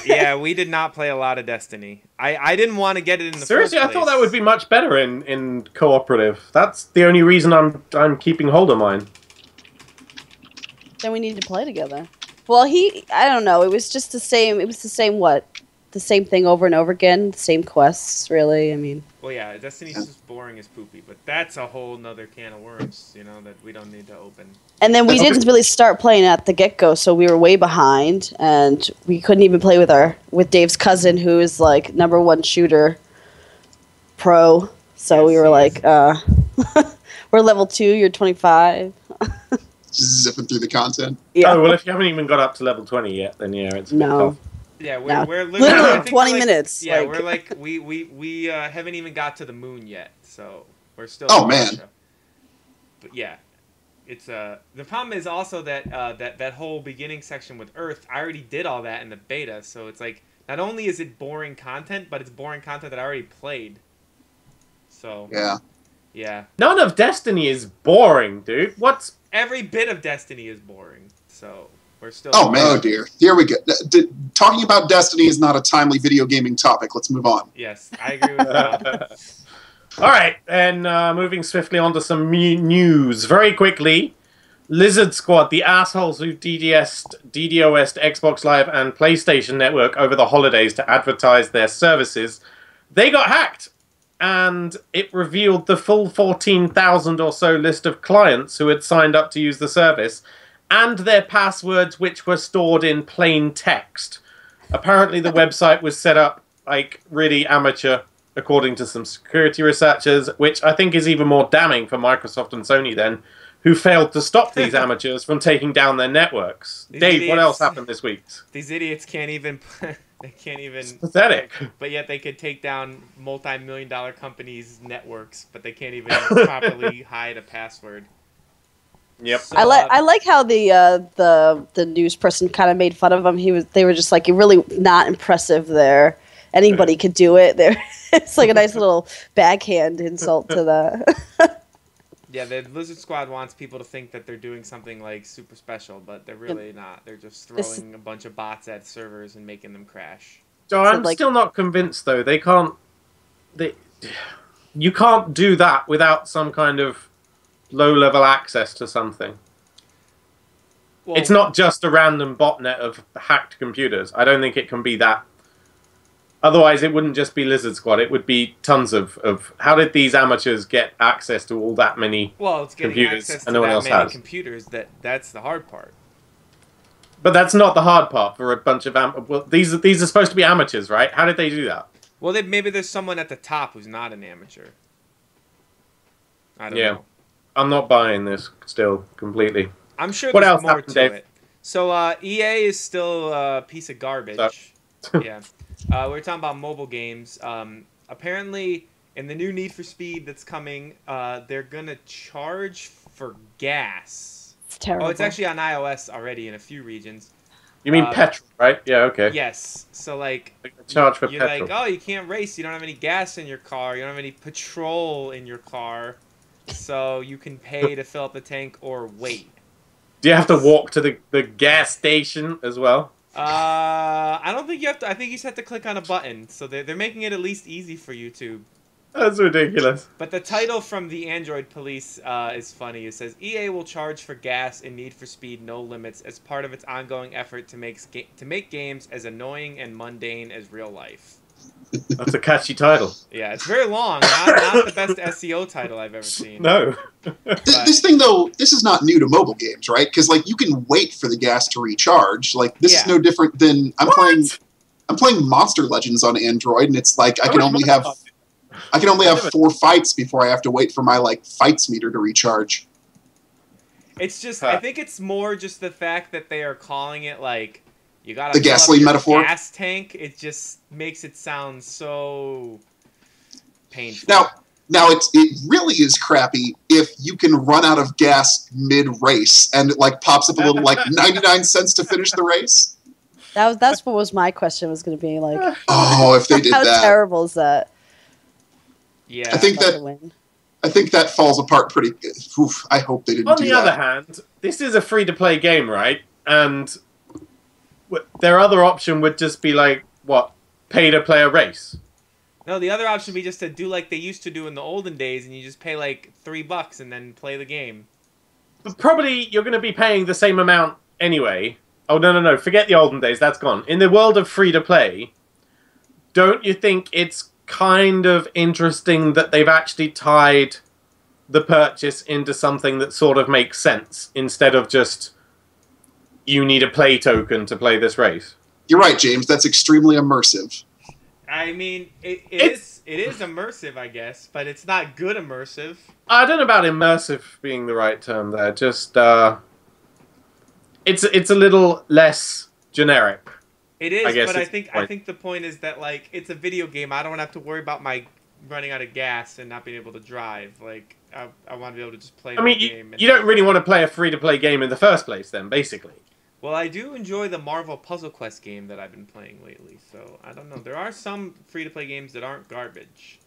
Yeah, we did not play a lot of Destiny. I didn't want to get it in the Seriously, first I place. thought that would be much better in cooperative. That's the only reason I'm keeping hold of mine. Then we need to play together. Well, I don't know. It was just the same. It was the same the same thing over and over again. The same quests, really. I mean. Well, yeah, Destiny's just boring as poopy, but that's a whole nother can of worms, you know, that we don't need to open. And then we didn't really start playing at the get-go, so we were way behind, and we couldn't even play with Dave's cousin, who is like #1 shooter pro. So Yes, we were like, we're level 2, you're 25. Just zipping through the content. Yeah. Oh, well, if you haven't even got up to level 20 yet, then yeah, it's a bit tough. Yeah, No. we're Literally I think 20 we're like, minutes. Yeah, like- we're like we haven't even got to the moon yet, so we're still. Oh, in man. Russia. But yeah, it's the problem is also that that whole beginning section with Earth. I already did all that in the beta, so it's like not only is it boring content, but it's boring content that I already played. So yeah. None of Destiny is boring, dude. What's... Every bit of Destiny is boring, so we're still. Oh, man. Oh, dear. Here we go. Talking about Destiny is not a timely video gaming topic. Let's move on. Yes, I agree with Rob. All right, and moving swiftly on to some news. Very quickly, Lizard Squad, the assholes who DDoSed Xbox Live and PlayStation Network over the holidays to advertise their services, they got hacked. And it revealed the full 14,000 or so list of clients who had signed up to use the service, and their passwords, which were stored in plain text. Apparently the website was set up like really amateur, according to some security researchers, which I think is even more damning for Microsoft and Sony then, who failed to stop these amateurs from taking down their networks. Dave, what else happened this week? These idiots can't even... They can't even... It's pathetic. But yet they could take down multi-million-dollar companies' networks, but they can't even properly hide a password. Yep. So, I like how the news person kind of made fun of him. They were just like, you're really not impressive there. Anybody could do it. It's like a nice little backhand insult to that. Yeah, the Lizard Squad wants people to think that they're doing something like super special, but they're really not. They're just throwing a bunch of bots at servers and making them crash. So I'm still not convinced, though. You can't do that without some kind of low-level access to something. Well, it's not just a random botnet of hacked computers. I don't think it can be that. Otherwise, it wouldn't just be Lizard Squad. It would be tons of... How did these amateurs get access to all that many it's getting computers access to and no one that else many has? computers. That's the hard part. But that's not the hard part for a bunch of... Well, these are supposed to be amateurs, right? How did they do that? Well, maybe there's someone at the top who's not an amateur. I don't know. I'm not buying this still completely. I'm sure What there's else more happened, to Dave? it. So EA is still a piece of garbage. Yeah. We're talking about mobile games. Apparently, in the new Need for Speed that's coming, they're going to charge for gas. It's terrible. Oh, it's actually on iOS already in a few regions. You mean petrol, right? Yeah, okay. Yes. So, like, charge for you're petrol. like, oh, you can't race. You don't have any gas in your car. You don't have any petrol in your car. So you can pay to fill up the tank or wait. Do you have to walk to the gas station as well? I don't think you have to. I think you just have to click on a button. So they're making it at least easy for you to. That's ridiculous. But the title from the Android police is funny. It says, EA will charge for gas in Need for Speed No Limits as part of its ongoing effort to make games as annoying and mundane as real life. That's a catchy title. Yeah, it's very long. Not the best SEO title I've ever seen. No. This thing, though, this is not new to mobile games, right? Because, like, you can wait for the gas to recharge. Like, this is no different than... I'm playing Monster Legends on Android, and it's like I can only have 4 fights before I have to wait for my, like, fights meter to recharge. It's just... I think it's more just the fact that they are calling it, like... You gotta the gasoline metaphor. Gas tank. It just makes it sound so painful. Now it really is crappy if you can run out of gas mid-race and it like pops up a little like 99 cents to finish the race. That's what was my question was going to be like. Oh, if they did that, how terrible is that? Yeah, I think that falls apart pretty. Oof, I hope they didn't. On do the that. other hand, this is a free-to-play game, right? And their other option would just be like, what, pay to play a race? No, the other option would be just to do like they used to do in the olden days, and you just pay like $3 and then play the game. But probably you're going to be paying the same amount anyway. Oh, no. Forget the olden days. That's gone. In the world of free-to-play, don't you think it's kind of interesting that they've actually tied the purchase into something that sort of makes sense instead of just... you need a play token to play this race. You're right, James. That's extremely immersive. I mean, it is immersive, I guess, but it's not good immersive. I don't know about immersive being the right term there. Just it's a little less generic. It is, but I think the point is that like it's a video game. I don't have to worry about my running out of gas and not being able to drive. Like I want to be able to just play the game. You don't really want to play a free-to-play game in the first place, then, basically. Well, I do enjoy the Marvel Puzzle Quest game that I've been playing lately, so I don't know. There are some free-to-play games that aren't garbage.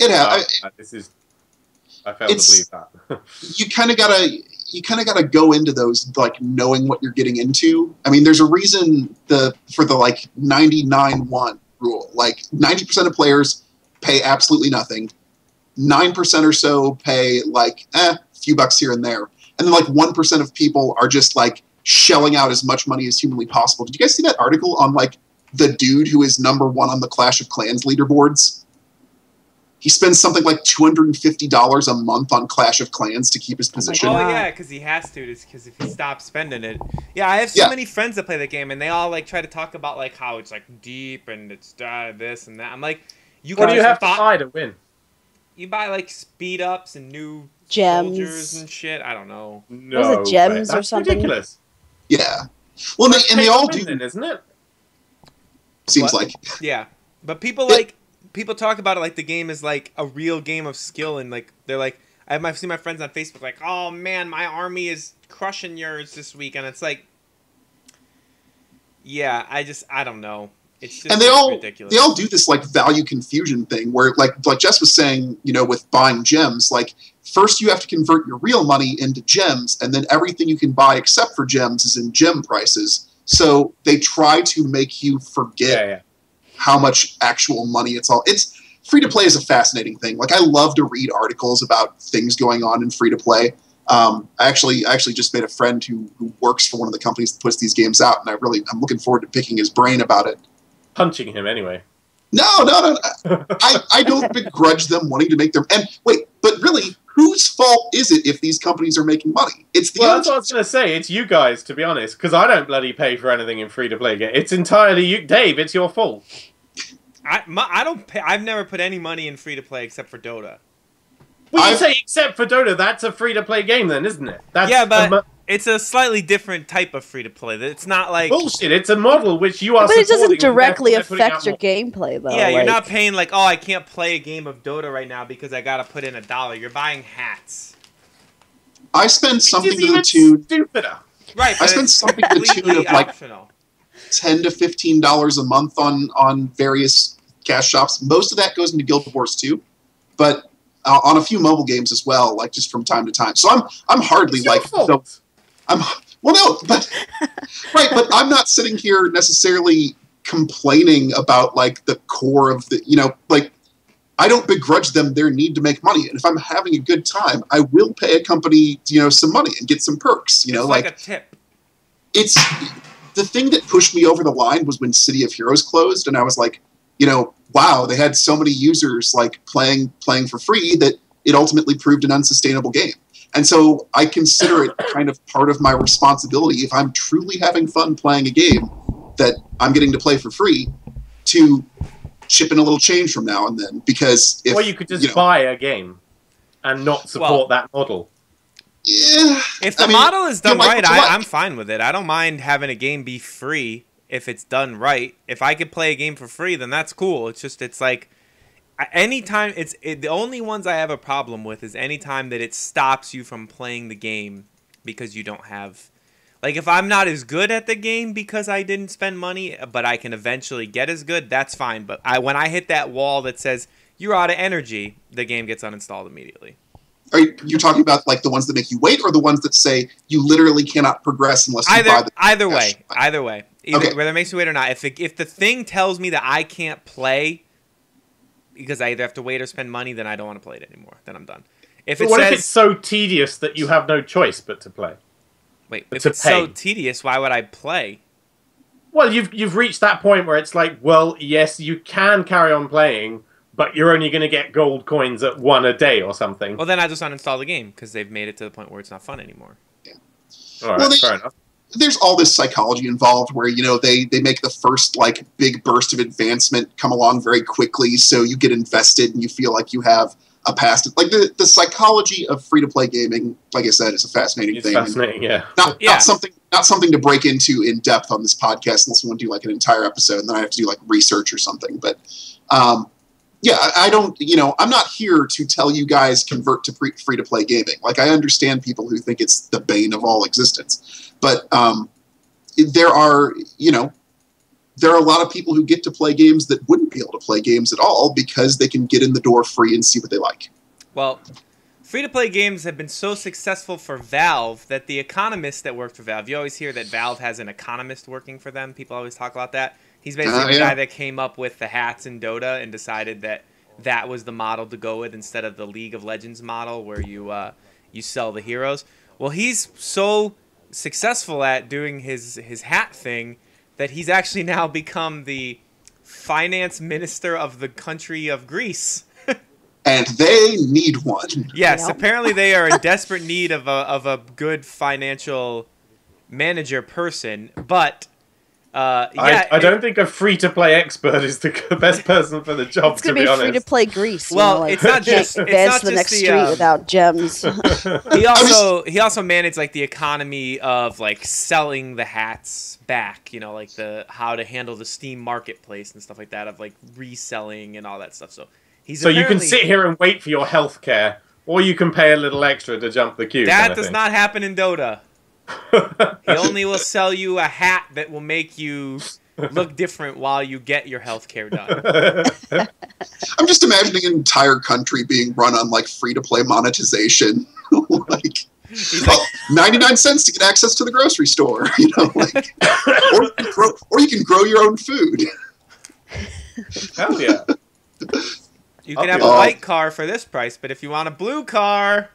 I fail to believe that. you kind of gotta go into those like knowing what you're getting into. I mean, there's a reason for the like 99-1 rule. Like 90% of players pay absolutely nothing. 9% or so pay like a few bucks here and there, and then like 1% of people are just like shelling out as much money as humanly possible. Did you guys see that article on like the dude who is #1 on the Clash of Clans leaderboards? He spends something like $250 a month on Clash of Clans to keep his position. Oh yeah, because he has to. Because if he stops spending it, yeah. I have so many friends that play the game, and they all like try to talk about like how it's like deep and it's this and that. I'm like, what do you have to buy to win? You buy like speed ups and new gems soldiers and shit. I don't know. No, was it gems or something? Ridiculous. Yeah. Well, and they all do, then, isn't it? Seems like. Yeah, but people talk about it like the game is like a real game of skill, and like they're like, I've seen my friends on Facebook like, oh man, my army is crushing yours this week, and it's like, yeah, I don't know. It's just ridiculous. They all do this like value confusion thing where like Jess was saying, you know, with buying gems, like first you have to convert your real money into gems, and then everything you can buy except for gems is in gem prices. So they try to make you forget how much actual money it's free to play is a fascinating thing. Like I love to read articles about things going on in free to play. I actually just made a friend who works for one of the companies that puts these games out, and I'm looking forward to picking his brain about it. Punching him anyway. No. I don't begrudge them wanting to make their... And wait, but really, whose fault is it if these companies are making money? It's the that's what I was going to say. It's you guys, to be honest, because I don't bloody pay for anything in free-to-play game. It's entirely you, Dave. It's your fault. I don't pay. I've never put any money in free-to-play except for Dota. Well, you say except for Dota, that's a free-to-play game then, isn't it? Yeah, but it's a slightly different type of free-to-play. It's not like... Bullshit, it's a model which you are But it doesn't supporting, directly affect your gameplay, though. Yeah, you're not paying like, oh, I can't play a game of Dota right now because I gotta put in $1. You're buying hats. I spend something to the tune... stupider. Right, I spend something to the tune of like $10 to $15 a month on various cash shops. Most of that goes into Guild Wars 2, but on a few mobile games as well, like just from time to time. So I'm hardly it's like... but I'm not sitting here necessarily complaining about like the core of the, you know, like I don't begrudge them their need to make money, and if I'm having a good time, I will pay a company, you know, some money and get some perks. You know, like a tip. It's the thing that pushed me over the line was when City of Heroes closed, and I was like, wow, they had so many users like playing for free that it ultimately proved an unsustainable game. And so I consider it kind of part of my responsibility, if I'm truly having fun playing a game that I'm getting to play for free, to chip in a little change from now and then. Because if, or you could just buy a game and not support that model. Yeah. If the model is done right, I'm fine with it. I don't mind having a game be free if it's done right. If I could play a game for free, then that's cool. It's like anytime the only ones I have a problem with is anytime that it stops you from playing the game because you don't have, like, if I'm not as good at the game because I didn't spend money, but I can eventually get as good, that's fine. But when I hit that wall that says you're out of energy, the game gets uninstalled immediately. Are you talking about like the ones that make you wait, or the ones that say you literally cannot progress unless you buy the either way, okay. Whether it makes you wait or not. If the thing tells me that I can't play because I either have to wait or spend money, then I don't want to play it anymore. Then I'm done. If it's so tedious that you have no choice but to play? Wait, if it's so tedious, why would I play? Well, you've reached that point where it's like, well, yes, you can carry on playing, but you're only going to get gold coins at 1 a day or something. Well, then I just uninstall the game because they've made it to the point where it's not fun anymore. Yeah. All right, fair enough. There's all this psychology involved where, they make the first, like, big burst of advancement come along very quickly, so you get invested and you feel like you have a past. Like, the psychology of free-to-play gaming, like I said, is a fascinating thing. It's fascinating, yeah. Not something to break into in depth on this podcast unless we want to do, like, an entire episode, and then I have to do, like, research or something. But, yeah, I don't, I'm not here to tell you guys convert to free-to-play gaming. Like, I understand people who think it's the bane of all existence. But there are a lot of people who get to play games that wouldn't be able to play games at all because they can get in the door free and see what they like. Well, free-to-play games have been so successful for Valve that the economists that work for Valve, you always hear that Valve has an economist working for them. People always talk about that. He's basically the guy that came up with the hats in Dota and decided that was the model to go with instead of the League of Legends model where you sell the heroes. Well, he's so successful at doing his hat thing that he's actually now become the finance minister of the country of Greece. And they need one. Yes, apparently they are in desperate need of a good financial manager person, but I don't think a free-to-play expert is the best person for the job, to be honest. It's going to be free-to-play Greece. Well, it's not just advance to the next street without gems. He also managed like the economy of like selling the hats back, like how to handle the Steam marketplace and stuff like that, of like reselling and all that stuff. So you can sit here and wait for your health care, or you can pay a little extra to jump the queue. That does not happen in Dota. He only will sell you a hat that will make you look different while you get your healthcare done. I'm just imagining an entire country being run on like free-to-play monetization, like 99 cents to get access to the grocery store, or you can grow your own food. Hell yeah! You can have a white car for this price, but if you want a blue car.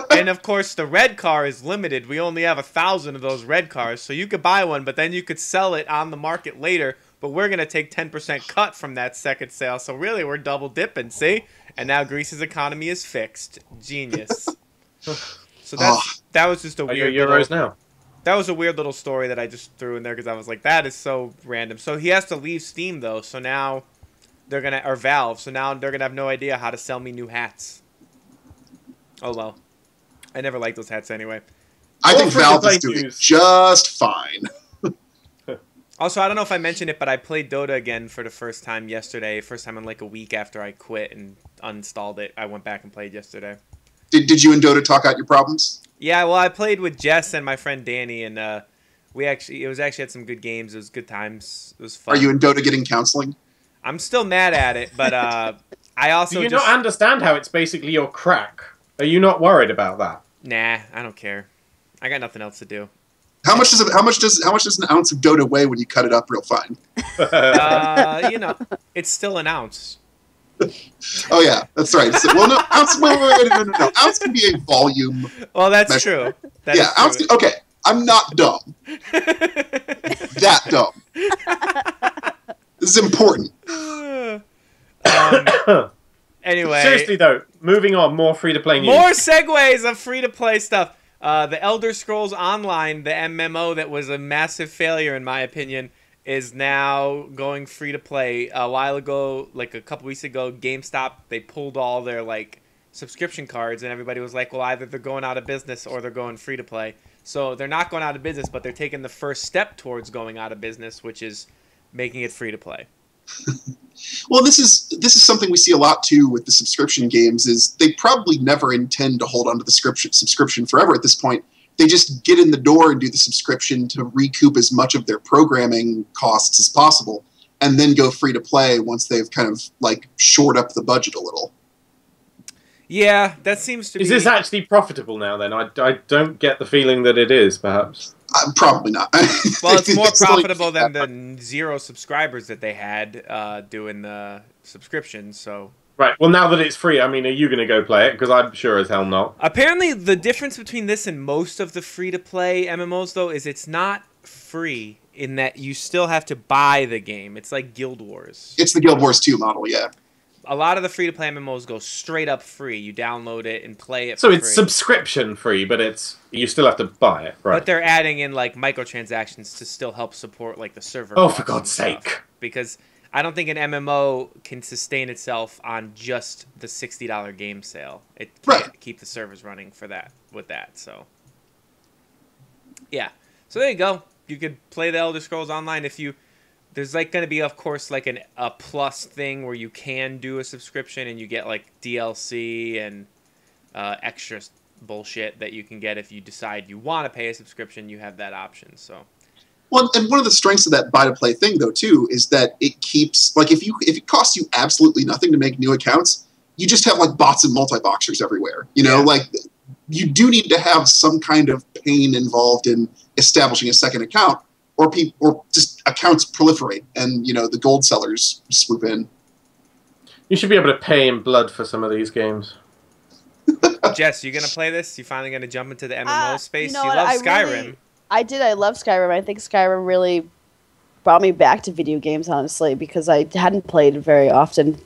And of course the red car is limited. We only have 1,000 of those red cars, so you could buy one, but then you could sell it on the market later, but we're going to take 10% cut from that second sale, so really we're double dipping, see? And now Greece's economy is fixed. Genius. So that was just a weird euros now. That was a weird little story that I just threw in there because I was like, that is so random. So he has to leave Steam though, so now they're going to, or Valve, so now they're going to have no idea how to sell me new hats. Oh, well. I never liked those hats anyway. I think Valve is doing just fine. Also, I don't know if I mentioned it, but I played Dota again for the first time yesterday. First time in like a week after I quit and uninstalled it. I went back and played yesterday. Did you and Dota talk out your problems? Yeah, well, I played with Jess and my friend Danny, and it was actually had some good games. It was good times. It was fun. Are you and Dota getting counseling? I'm still mad at it, but I also do you not understand how it's basically your crack? Are you not worried about that? Nah, I don't care. I got nothing else to do. How much does an ounce of Dota weigh when you cut it up real fine? It's still an ounce. Oh yeah, that's right. So, well, no, ounce. No. Ounce can be a volume. Well, that's true. That is ounce. true. Okay, I'm not dumb. That dumb. This is important. Anyway. Seriously, though, moving on, more free-to-play news. More segues of free-to-play stuff. The Elder Scrolls Online, the MMO that was a massive failure, in my opinion, is now going free-to-play. A while ago, like a couple weeks ago, GameStop, they pulled all their, like, subscription cards, and everybody was like, well, either they're going out of business or they're going free-to-play. So they're not going out of business, but they're taking the first step towards going out of business, which is making it free-to-play. Well, this is something we see a lot too with the subscription games. Is they probably never intend to hold on to the subscription forever at this point. They just get in the door and do the subscription to recoup as much of their programming costs as possible, and then go free to play once they've kind of like shored up the budget a little. Yeah, that seems to be... Is this actually profitable now, then? I don't get the feeling that it is, perhaps. Probably not. Well, it's more profitable than the 0 subscribers that they had doing the subscription, so... Right, well, now that it's free, I mean, are you going to go play it? Because I'm sure as hell not. Apparently, the difference between this and most of the free-to-play MMOs, though, is it's not free in that you still have to buy the game. It's like Guild Wars. It's the Guild Wars 2 model, yeah. A lot of the free-to-play MMOs go straight up free. You download it and play it so for it's free. subscription free, but you still have to buy it, right? But they're adding in like microtransactions to still help support like the server. Oh, for God's sake! Because I don't think an MMO can sustain itself on just the $60 game sale. It can't keep the servers running for that with that. So yeah, so there you go. You could play the Elder Scrolls Online if you. There's like going to be, of course, like a plus thing where you can do a subscription and you get like DLC and extra bullshit that you can get if you decide you want to pay a subscription. You have that option. So, well, and one of the strengths of that buy-to-play thing, though, too, is that it keeps like if it costs you absolutely nothing to make new accounts, you just have like bots and multi-boxers everywhere. You know, like you do need to have some kind of pain involved in establishing a second account. Or just accounts proliferate, and the gold sellers swoop in. You should be able to pay in blood for some of these games. Jess, you gonna play this? You finally gonna jump into the MMO space? You what? love Skyrim. I did. I love Skyrim. I think Skyrim really brought me back to video games, honestly, because I hadn't played very often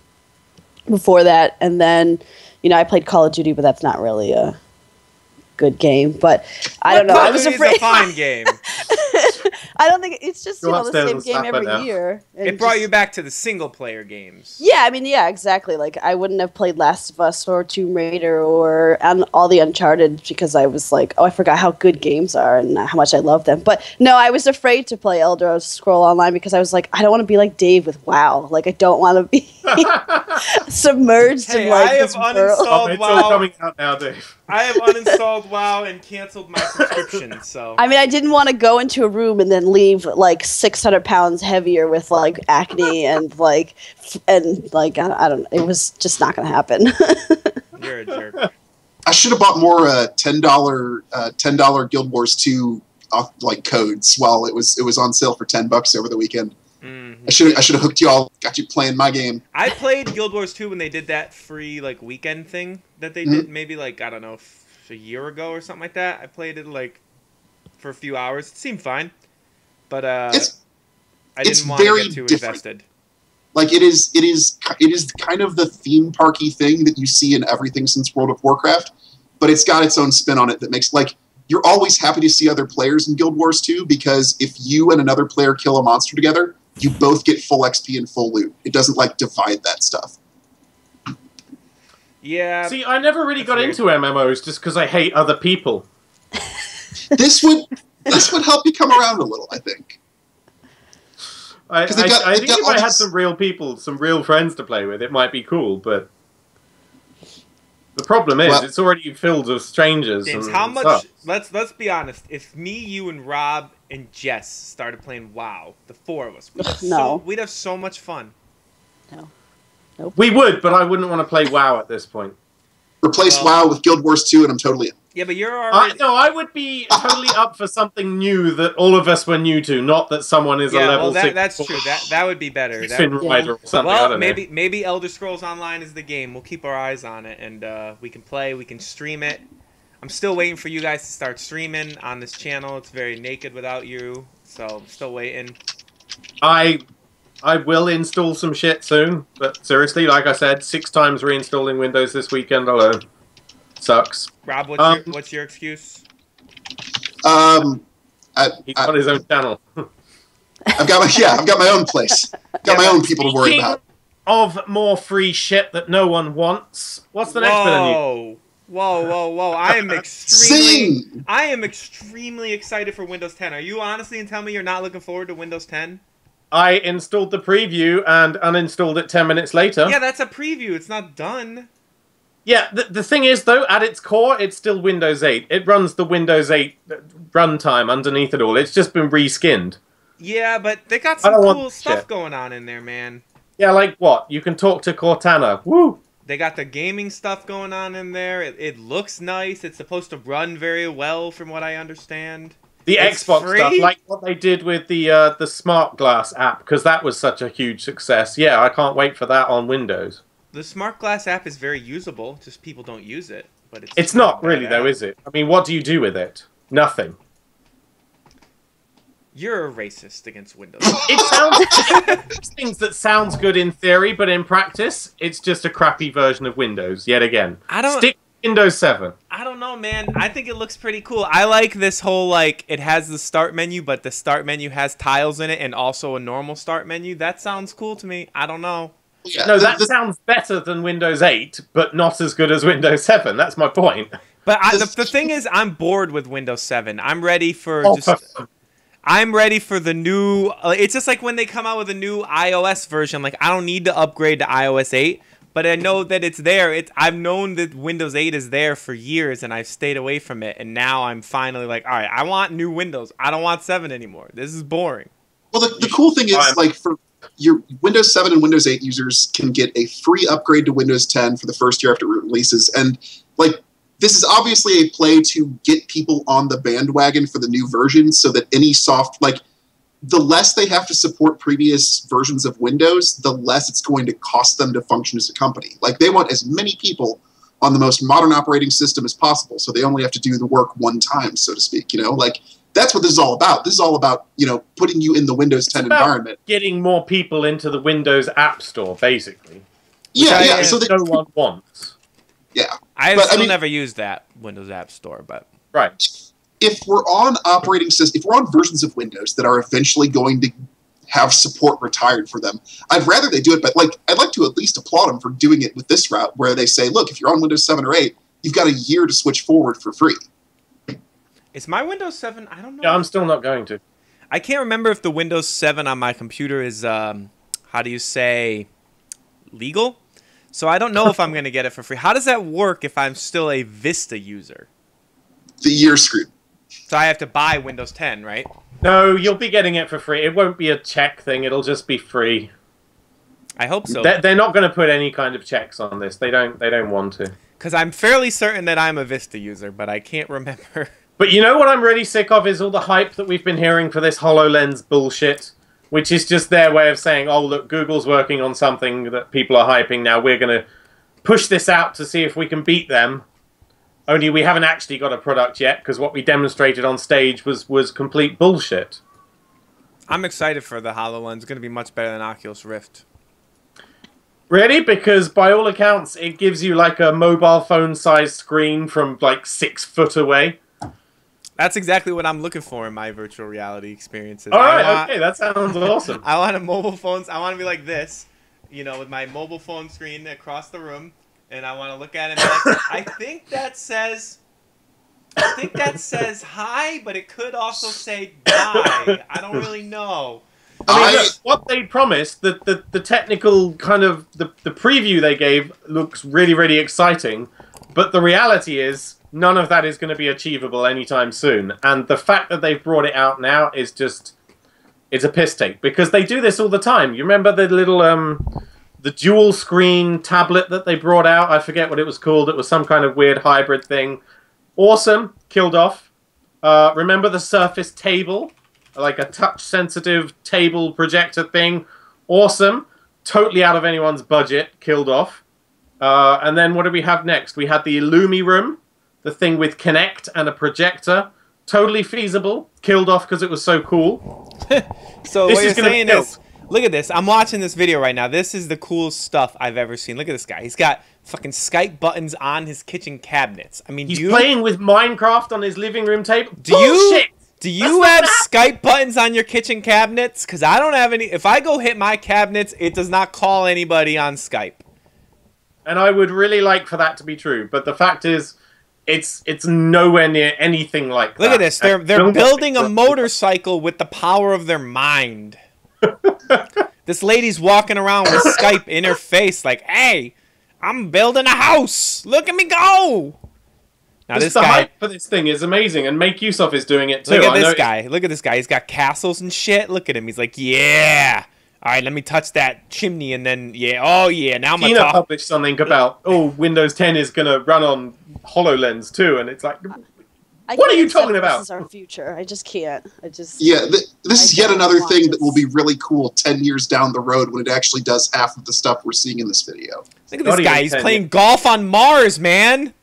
before that. And then, I played Call of Duty, but that's not really a good game. But I don't know. I was afraid. It's a fine game. I don't think it's just the same game every now. year. It brought you back to the single player games. Yeah, I mean, yeah, exactly. Like I wouldn't have played Last of Us or Tomb Raider or all the Uncharted because I was like, oh, I forgot how good games are and how much I love them. But no, I was afraid to play Elder Scroll Online because I was like, I don't want to be like Dave with WoW. Like I don't want to be submerged in like this world. It's all coming out now, Dave. I have uninstalled WoW and canceled my subscription. So I mean, I didn't want to go into a room and then leave like 600 pounds heavier with like acne and like I don't. It was just not going to happen. You're a jerk. I should have bought more $10 Guild Wars 2 like codes while it was on sale for $10 over the weekend. Mm-hmm. I should have hooked you all, got you playing my game. I played Guild Wars 2 when they did that free like weekend thing that they did maybe like I don't know a year ago or something like that. I played it like for a few hours. It seemed fine, but I didn't want to get too invested. Like it is kind of the theme parky thing that you see in everything since World of Warcraft, but it's got its own spin on it that makes like you're always happy to see other players in Guild Wars 2 because if you and another player kill a monster together, you both get full XP and full loot. It doesn't like divide that stuff. Yeah. See, I never really got into MMOs just because I hate other people. This would help you come around a little, I think. I think if I had some real people, some real friends to play with, it might be cool, but the problem is it's already filled with strangers. James, and how much? stuff. Let's be honest. If me, you, and Rob and Jess started playing WoW, the four of us, we'd have so much fun. No. Nope. We would, but I wouldn't want to play WoW at this point. Replace WoW with Guild Wars 2 and I'm totally in. Yeah, but you're already... No, I would be totally up for something new that all of us were new to, not that someone is a level 6. That's true. That would be better. Rider or something. Well, I don't know. maybe Elder Scrolls Online is the game. We'll keep our eyes on it, and we can play. We can stream it. I'm still waiting for you guys to start streaming on this channel. It's very naked without you, so I'm still waiting. I I will install some shit soon, but seriously, like I said, 6 times reinstalling Windows this weekend alone. Sucks. Rob, what's your excuse? He's got his own channel. I've got my own place. Got my own people to worry about. Of more free shit that no one wants. What's the next bit of news? Whoa! I am extremely excited for Windows 10. Are you honestly and tell me you're not looking forward to Windows 10? I installed the preview and uninstalled it 10 minutes later. Yeah, that's a preview. It's not done. Yeah, the thing is, though, at its core, it's still Windows 8. It runs the Windows 8 runtime underneath it all. It's just been reskinned. Yeah, but they got some cool stuff going on in there, man. Yeah, like what? You can talk to Cortana. Woo! They got the gaming stuff going on in there. It looks nice. It's supposed to run very well, from what I understand. It's Xbox free? stuff, like what they did with the Smart Glass app, because that was such a huge success. Yeah, I can't wait for that on Windows. The Smart Glass app is very usable, just people don't use it. But it's not really, though, is it? I mean, what do you do with it? Nothing. You're a racist against Windows. It sounds things that sounds good in theory, but in practice, it's just a crappy version of Windows yet again. Stick Windows 7. I don't know, man. I think it looks pretty cool. I like this whole, like, it has the start menu, but the start menu has tiles in it and also a normal start menu. That sounds cool to me. I don't know. Yeah, no, that sounds better than Windows 8, but not as good as Windows 7. That's my point. But the thing is, I'm bored with Windows 7. I'm ready for I'm ready for the new... it's just like when they come out with a new iOS version. Like, I don't need to upgrade to iOS 8, but I know that it's there. I've known that Windows 8 is there for years, and I've stayed away from it. And now I'm finally like, all right, I want new Windows. I don't want 7 anymore. This is boring. Well, the cool thing is, like, for your Windows 7 and Windows 8 users can get a free upgrade to Windows 10 for the first year after it releases. And, like, this is obviously a play to get people on the bandwagon for the new version so that any the less they have to support previous versions of Windows, the less it's going to cost them to function as a company. Like, they want as many people on the most modern operating system as possible, so they only have to do the work one time, so to speak, you know? Like, that's what this is all about. This is all about, you know, putting you in the Windows 10 environment. Getting more people into the Windows App Store, basically. Yeah. So no one wants. Yeah. I've still never used that Windows App Store, but... Right. If we're on operating systems, if we're on versions of Windows that are eventually going to have support retired for them, I'd rather they do it, but like I'd like to at least applaud them for doing it with this route, where they say, look, if you're on Windows 7 or 8, you've got a year to switch forward for free. Is my Windows 7? I don't know. Yeah, I'm still not going to. I can't remember if the Windows 7 on my computer is, how do you say, legal? So I don't know if I'm going to get it for free. How does that work if I'm still a Vista user? The year's screwed. So I have to buy Windows 10, right? No, you'll be getting it for free. It won't be a check thing. It'll just be free. I hope so. They're not going to put any kind of checks on this. They don't want to. Because I'm fairly certain that I'm a Vista user, but I can't remember. But you know what I'm really sick of is all the hype that we've been hearing for this HoloLens bullshit, which is just their way of saying, oh, look, Google's working on something that people are hyping now. We're going to push this out to see if we can beat them. Only we haven't actually got a product yet, because what we demonstrated on stage was complete bullshit. I'm excited for the HoloLens. It's going to be much better than Oculus Rift. Really? Because by all accounts, it gives you like a mobile phone-sized screen from like 6 foot away. That's exactly what I'm looking for in my virtual reality experiences. All right, okay, that sounds awesome. I want a mobile phone. I want to be like this, you know, with my mobile phone screen across the room, and I want to look at it. And like, I think that says hi, but it could also say die. I don't really know. I mean, look, what they promised, the technical kind of the preview they gave looks really, really exciting, but the reality is, none of that is going to be achievable anytime soon. And the fact that they've brought it out now is just... it's a piss take. Because they do this all the time. You remember the little... the dual screen tablet that they brought out? I forget what it was called. It was some kind of weird hybrid thing. Awesome. Killed off. Remember the Surface table? Like a touch-sensitive table projector thing? Awesome. Totally out of anyone's budget. Killed off. And then what do we have next? We had the Illumi Room. The thing with Kinect and a projector. Totally feasible. Killed off because it was so cool. So what you're saying is, Look at this. I'm watching this video right now. This is the coolest stuff I've ever seen. Look at this guy. He's got fucking Skype buttons on his kitchen cabinets. I mean, he's playing with Minecraft on his living room table. Do you have Skype buttons on your kitchen cabinets? Because I don't have any. If I go hit my cabinets, it does not call anybody on Skype. And I would really like for that to be true, but the fact is, it's nowhere near anything like that. Look at this. They're building a motorcycle with the power of their mind. This lady's walking around with Skype in her face like, hey, I'm building a house. Look at me go. Now this guy, hype for this thing is amazing, and Make Use Of is doing it too. Look at this guy. Look at this guy. He's got castles and shit. Look at him. He's like, yeah. All right, let me touch that chimney, and then, yeah. Oh, yeah. Now I'm going to published something about, Windows 10 is going to run on HoloLens too, and it's like, what are you talking about? This is our future. I just can't. Yeah, this is yet another thing that will be really cool 10 years down the road when it actually does half of the stuff we're seeing in this video. Look at this guy. He's playing golf on Mars, man.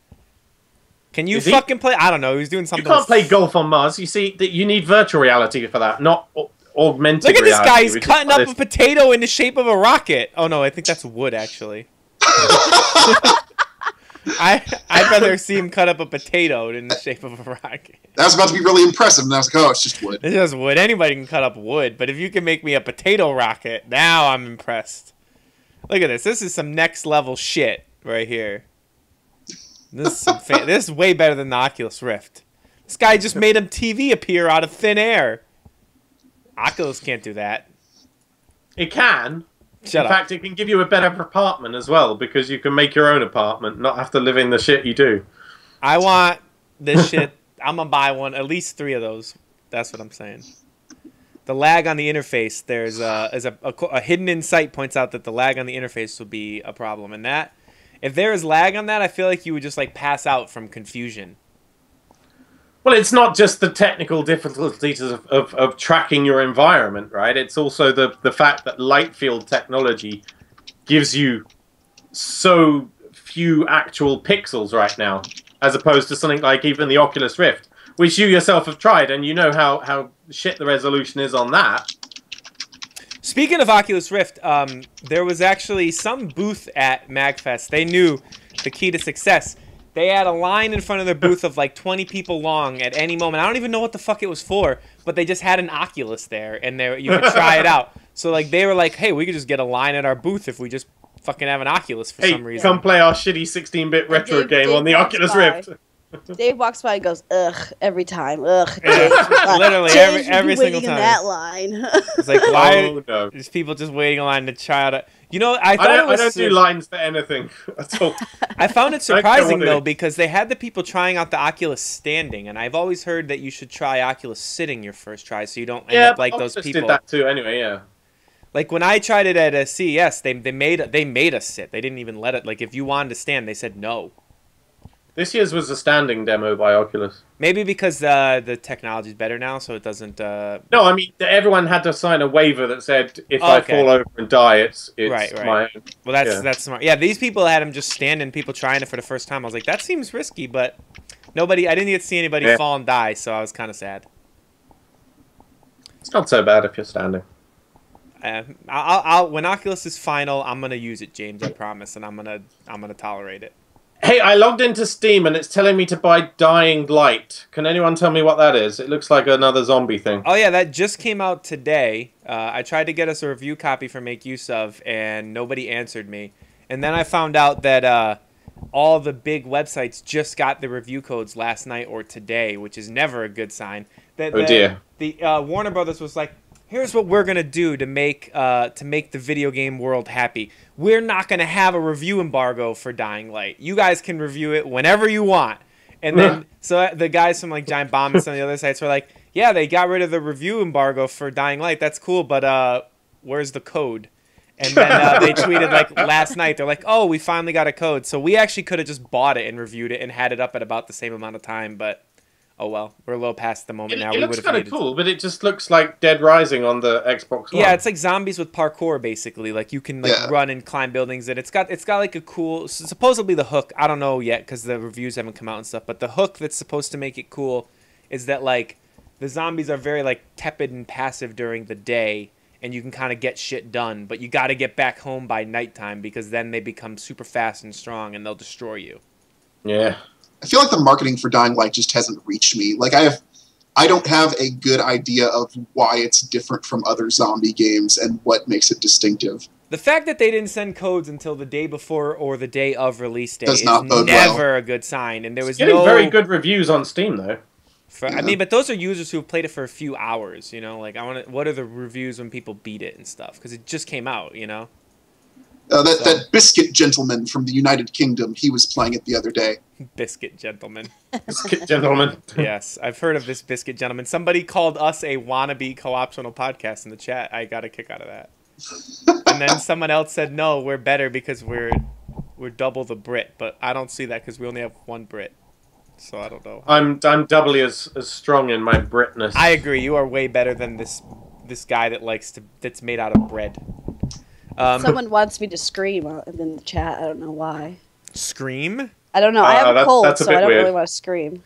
Can you fucking play? I don't know. He's doing something. You can't play golf on Mars. You see, you need virtual reality for that, not augmented reality. Look at this guy. He's cutting up a potato in the shape of a rocket. Oh, no. I think that's wood, actually. I'd rather see him cut up a potato in the shape of a rocket. That was about to be really impressive, and I was like, oh, it's just wood. It's just wood. Anybody can cut up wood, but if you can make me a potato rocket, now I'm impressed. Look at this. This is some next level shit right here. This is way better than the Oculus Rift. This guy just made a TV appear out of thin air. Oculus can't do that. It can. Shut up. In fact, it can give you a better apartment as well, because you can make your own apartment, not have to live in the shit you do. I want this shit. I'm going to buy one, at least 3 of those. That's what I'm saying. The lag on the interface, there's a hidden insight points out that the lag on the interface will be a problem. And that, if there is lag on that, I feel like you would just like pass out from confusion. Well, it's not just the technical difficulties of tracking your environment, right? It's also the fact that light field technology gives you so few actual pixels right now, as opposed to something like even the Oculus Rift, which you yourself have tried, and you know how shit the resolution is on that. Speaking of Oculus Rift, there was actually some booth at MagFest. They knew the key to success. They had a line in front of their booth of like 20 people long at any moment. I don't even know what the fuck it was for, but they just had an Oculus there, and you could try it out. So like they were like, hey, we could just get a line at our booth if we just fucking have an Oculus for some reason. Come play our shitty 16-bit retro game on the Oculus Rift. Dave walks by and goes, ugh, every time. Ugh. Literally every single time. In that line. It's like, why are these people just waiting in line to try out a... You know, I don't do lines for anything at all. I found it surprising, though, because they had the people trying out the Oculus standing, and I've always heard that you should try Oculus sitting your first try, so you don't end up like Oculus those people. Did that too, anyway. Yeah. Like when I tried it at a CES, they made us sit. They didn't even let it. Like if you wanted to stand, they said no. This year's was a standing demo by Oculus. Maybe because the technology's better now, so it doesn't... No, I mean, everyone had to sign a waiver that said, if I fall over and die, it's right. my own. Well, that's smart. Yeah, these people had him just standing, people trying it for the first time. I was like, that seems risky, but I didn't get to see anybody fall and die, so I was kind of sad. It's not so bad if you're standing. When Oculus is final, I'm going to use it, James, I promise, and I'm gonna tolerate it. Hey, I logged into Steam and it's telling me to buy Dying Light. Can anyone tell me what that is? It looks like another zombie thing. Oh yeah, that just came out today. I tried to get us a review copy for Make Use Of, and nobody answered me. And then I found out that all the big websites just got the review codes last night or today, which is never a good sign. Oh dear. The Warner Brothers was like, here's what we're gonna do to make the video game world happy. We're not gonna have a review embargo for Dying Light. You guys can review it whenever you want. And then so the guys from like Giant Bomb and some of the other sites were like, yeah, they got rid of the review embargo for Dying Light. That's cool, but where's the code? And then they tweeted like last night. They're like, oh, we finally got a code. So we actually could have just bought it and reviewed it and had it up at about the same amount of time, but. Oh well, we're a little past the moment now. It looks kind of cool, but it just looks like Dead Rising on the Xbox One. Yeah, it's like zombies with parkour, basically. Like you can like run and climb buildings, and it's got like a cool. Supposedly the hook. I don't know yet because the reviews haven't come out and stuff. But the hook that's supposed to make it cool is that like the zombies are very like tepid and passive during the day, and you can kind of get shit done, but you got to get back home by nighttime because then they become super fast and strong and they'll destroy you. Yeah. I feel like the marketing for Dying Light just hasn't reached me. Like I don't have a good idea of why it's different from other zombie games and what makes it distinctive. The fact that they didn't send codes until the day before or the day of release day Does is not bode never well. a good sign. And there was Getting no very good reviews on Steam though. I mean, but those are users who have played it for a few hours. You know, like what are the reviews when people beat it and stuff? Because it just came out. You know. That biscuit gentleman from the United Kingdom, he was playing it the other day. Biscuit gentleman. Biscuit gentleman. Yes, I've heard of this biscuit gentleman. Somebody called us a wannabe co-optional podcast in the chat. I got a kick out of that. And then someone else said, no, we're better because we're double the Brit. But I don't see that because we only have one Brit. So I don't know. I'm doubly as strong in my Britness. I agree. You are way better than this guy that's made out of bread. Someone wants me to scream in the chat. I don't know why. Scream? I don't know. I have a cold, that's a so bit I don't weird. really want to scream.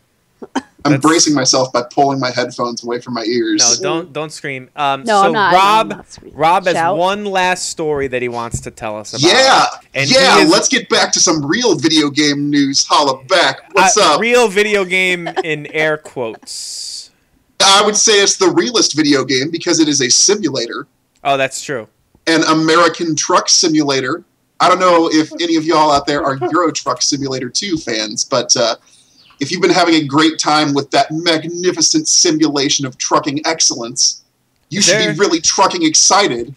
I'm bracing myself by pulling my headphones away from my ears. No, don't scream. No, so I'm not. I'm not screaming. Rob has Shout. one last story that he wants to tell us about. Yeah, And yeah. Let's get back to some real video game news. Holla back. What's up? Real video game in air quotes. I would say it's the realest video game because it is a simulator, Oh, that's true. an American truck simulator. I don't know if any of y'all out there are Euro Truck Simulator 2 fans, but if you've been having a great time with that magnificent simulation of trucking excellence, you should be really trucking excited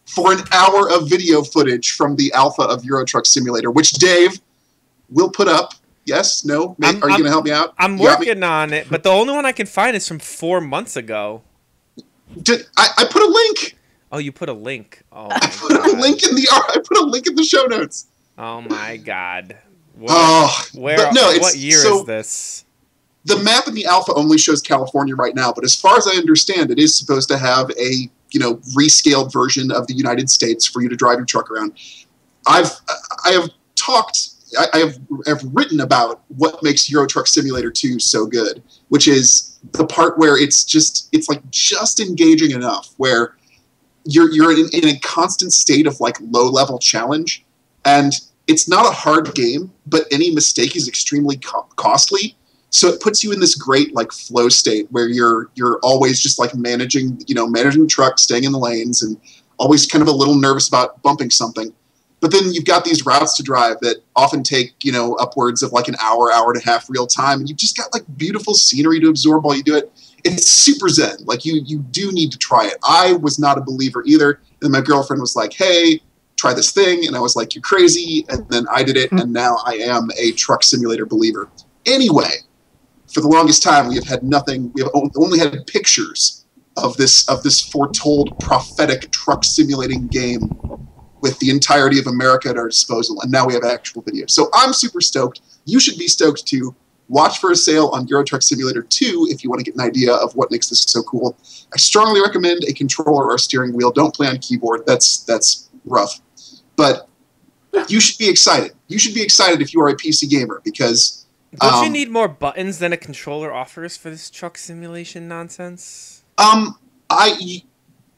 for an hour of video footage from the alpha of Euro Truck Simulator, which Dave will put up. Yes? No? Are you going to help me out? I'm working on it, but the only one I can find is from 4 months ago. I put a link. Oh, you put a link. Oh, I put a link in the show notes. Oh my god. What year is this? The map in the alpha only shows California right now, but as far as I understand, it is supposed to have a rescaled version of the United States for you to drive your truck around. I have written about what makes Euro Truck Simulator 2 so good, which is the part where it's just engaging enough where you're in a constant state of low level challenge, and it's not a hard game, but any mistake is extremely costly. So it puts you in this great flow state where you're always just managing the truck, staying in the lanes, and always kind of a little nervous about bumping something. But then you've got these routes to drive that often take upwards of an hour and a half real time, and you've just got beautiful scenery to absorb while you do it. It's super zen. You do need to try it. I was not a believer either, and my girlfriend was like, "Hey, try this thing," and I was like, "You're crazy," and then I did it, and now I am a truck simulator believer. Anyway, for the longest time, we have had nothing. We have only had pictures of this foretold prophetic truck simulating game with the entirety of America at our disposal, and now we have actual video. So I'm super stoked. You should be stoked too. Watch for a sale on Euro Truck Simulator 2 if you want to get an idea of what makes this so cool. I strongly recommend a controller or a steering wheel. Don't play on keyboard. That's rough. But you should be excited. You should be excited if you are a PC gamer because... Don't you need more buttons than a controller offers for this truck simulation nonsense?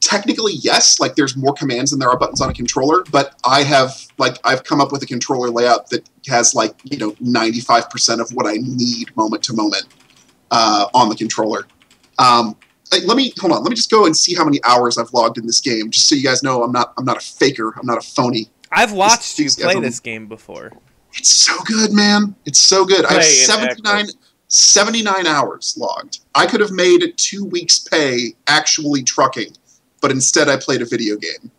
Technically, yes. There's more commands than there are buttons on a controller, but I've come up with a controller layout that has 95% of what I need moment to moment on the controller. Let me just go and see how many hours I've logged in this game, just so you guys know I'm not a faker. I'm not a phony. I've watched you play this game before. It's so good, man. It's so good. I have 79 hours logged. I could have made 2 weeks' pay actually trucking, but instead I played a video game.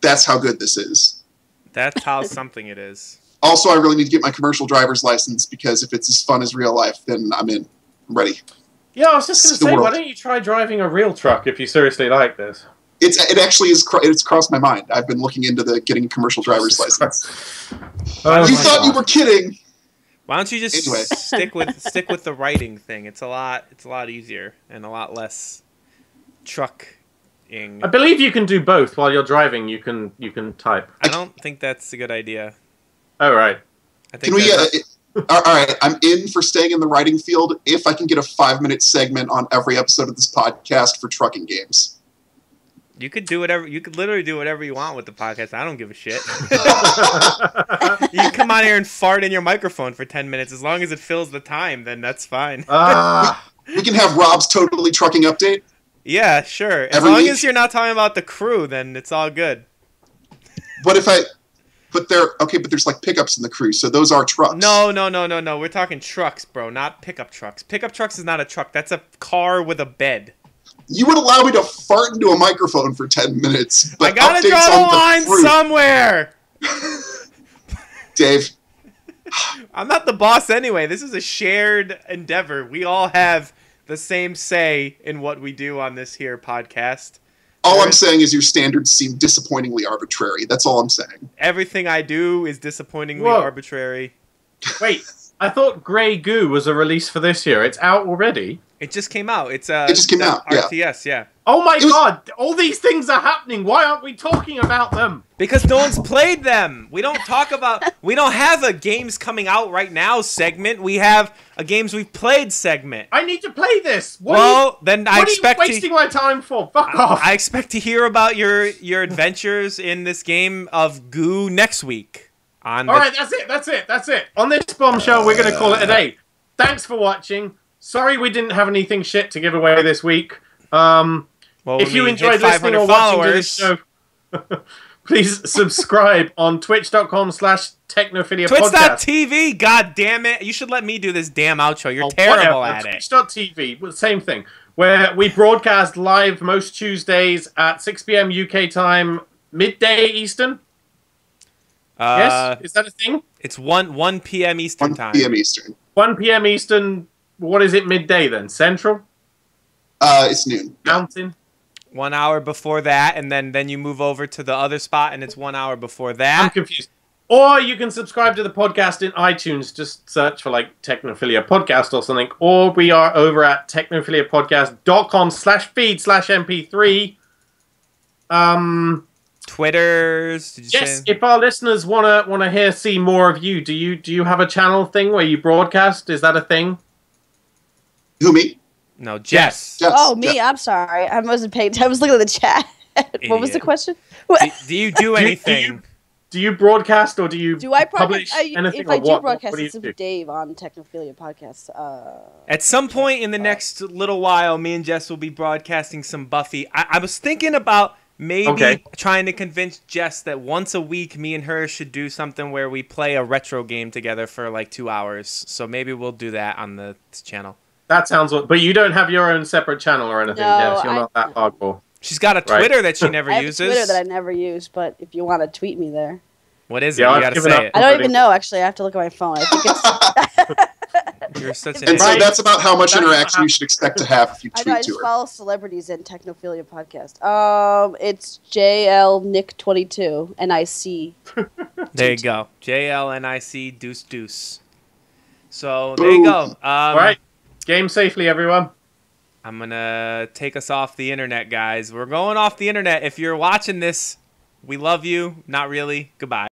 That's how good this is. That's how something it is. Also, I really need to get my commercial driver's license because if it's as fun as real life, then I'm in. I'm ready. Yeah, I was just going to say, why don't you try driving a real truck if you seriously like this? It actually is. It's crossed my mind. I've been looking into getting a commercial driver's license. You thought you were kidding. Why don't you just stick with the writing thing? It's a lot easier and a lot less trucking. I believe you can do both while you're driving. You can type. I don't think that's a good idea. Oh right. I think. All right, I'm in for staying in the writing field if I can get a 5-minute segment on every episode of this podcast for trucking games. You could do whatever. You could literally do whatever you want with the podcast. I don't give a shit. You can come on here and fart in your microphone for 10 minutes. As long as it fills the time, then that's fine. We can have Rob's Totally Trucking Update. Yeah, sure. As Every long week? as you're not talking about the crew, then it's all good. What if I... But there's like pickups in the crew, so those are trucks. No. We're talking trucks, bro, not pickup trucks. Pickup trucks is not a truck. That's a car with a bed. You would allow me to fart into a microphone for 10 minutes, but I gotta updates draw the on line crew. somewhere. Dave, I'm not the boss anyway. This is a shared endeavor. We all have the same say in what we do on this here podcast. all I'm saying is your standards seem disappointingly arbitrary. That's all I'm saying. Everything I do is disappointingly Whoa. arbitrary. Wait, I thought Grey Goo was a release for this year. It's out already. It just came out. It just came out, yeah. RTS, yeah. Oh my god! All these things are happening. Why aren't we talking about them? Because no one's played them. We don't talk about. We don't have a games coming out right now segment. We have a games we've played segment. I need to play this. Then I expect what are you wasting my time for? Fuck off. I expect to hear about your adventures in this game of Goo next week. All right, that's it. On this bombshell, we're going to call it a day. Thanks for watching. Sorry we didn't have anything shit to give away this week. If you enjoyed listening or watching to this show, please subscribe on twitch.com/Technophilia Podcast. Twitch.tv, god damn it. You should let me do this damn outro. You're terrible at it. Twitch.tv, same thing. Where we broadcast live most Tuesdays at 6 p.m. UK time, midday Eastern. Yes? Is that a thing? It's 1 p.m. Eastern time. 1 p.m. Eastern. 1 p.m. Eastern. What is it midday then? Central? It's noon. Mountain? 1 hour before that, and then you move over to the other spot, and it's 1 hour before that. I'm confused. Or you can subscribe to the podcast in iTunes. Just search for like Technophilia Podcast or something. Or we are over at technophiliapodcast.com/feed/mp3. Twitters. Did you Yes, say? Mm-hmm. if our listeners wanna see more of you, do you have a channel thing where you broadcast? Is that a thing? Who, me? No, Jess. Yes, Oh, me. Jeff. I'm sorry. I wasn't paying attention. I was looking at the chat. What was the Idiot. question? Do you do anything? Do you broadcast or do you Do I publish broadcast? anything? If or I do what? broadcast, What do you it's do? with Dave on Technophilia Podcast. At some point in the next little while, me and Jess will be broadcasting some Buffy. I was thinking about maybe trying to convince Jess that once a week, me and her should do something where we play a retro game together for like 2 hours. So maybe we'll do that on the channel. That sounds. But you don't have your own separate channel or anything. No, Yes, you're not that hardcore. She's got a Twitter that she never I have uses. a Twitter that I never use, but if you want to tweet me there. What is it? Yeah, You I've gotta given say up. it. I don't even know, actually. I have to look at my phone. I think it's... You're such an And so idiot. that's about how much That's interaction how- you should expect to have if you I know, tweet I to just her. follow celebrities in Technophilia Podcast. It's JLNick22, NIC. There you go. JLNIC deuce deuce. So there you go. All right, game safely, everyone. I'm going to take us off the internet, guys. We're going off the internet. If you're watching this, we love you. Not really. Goodbye.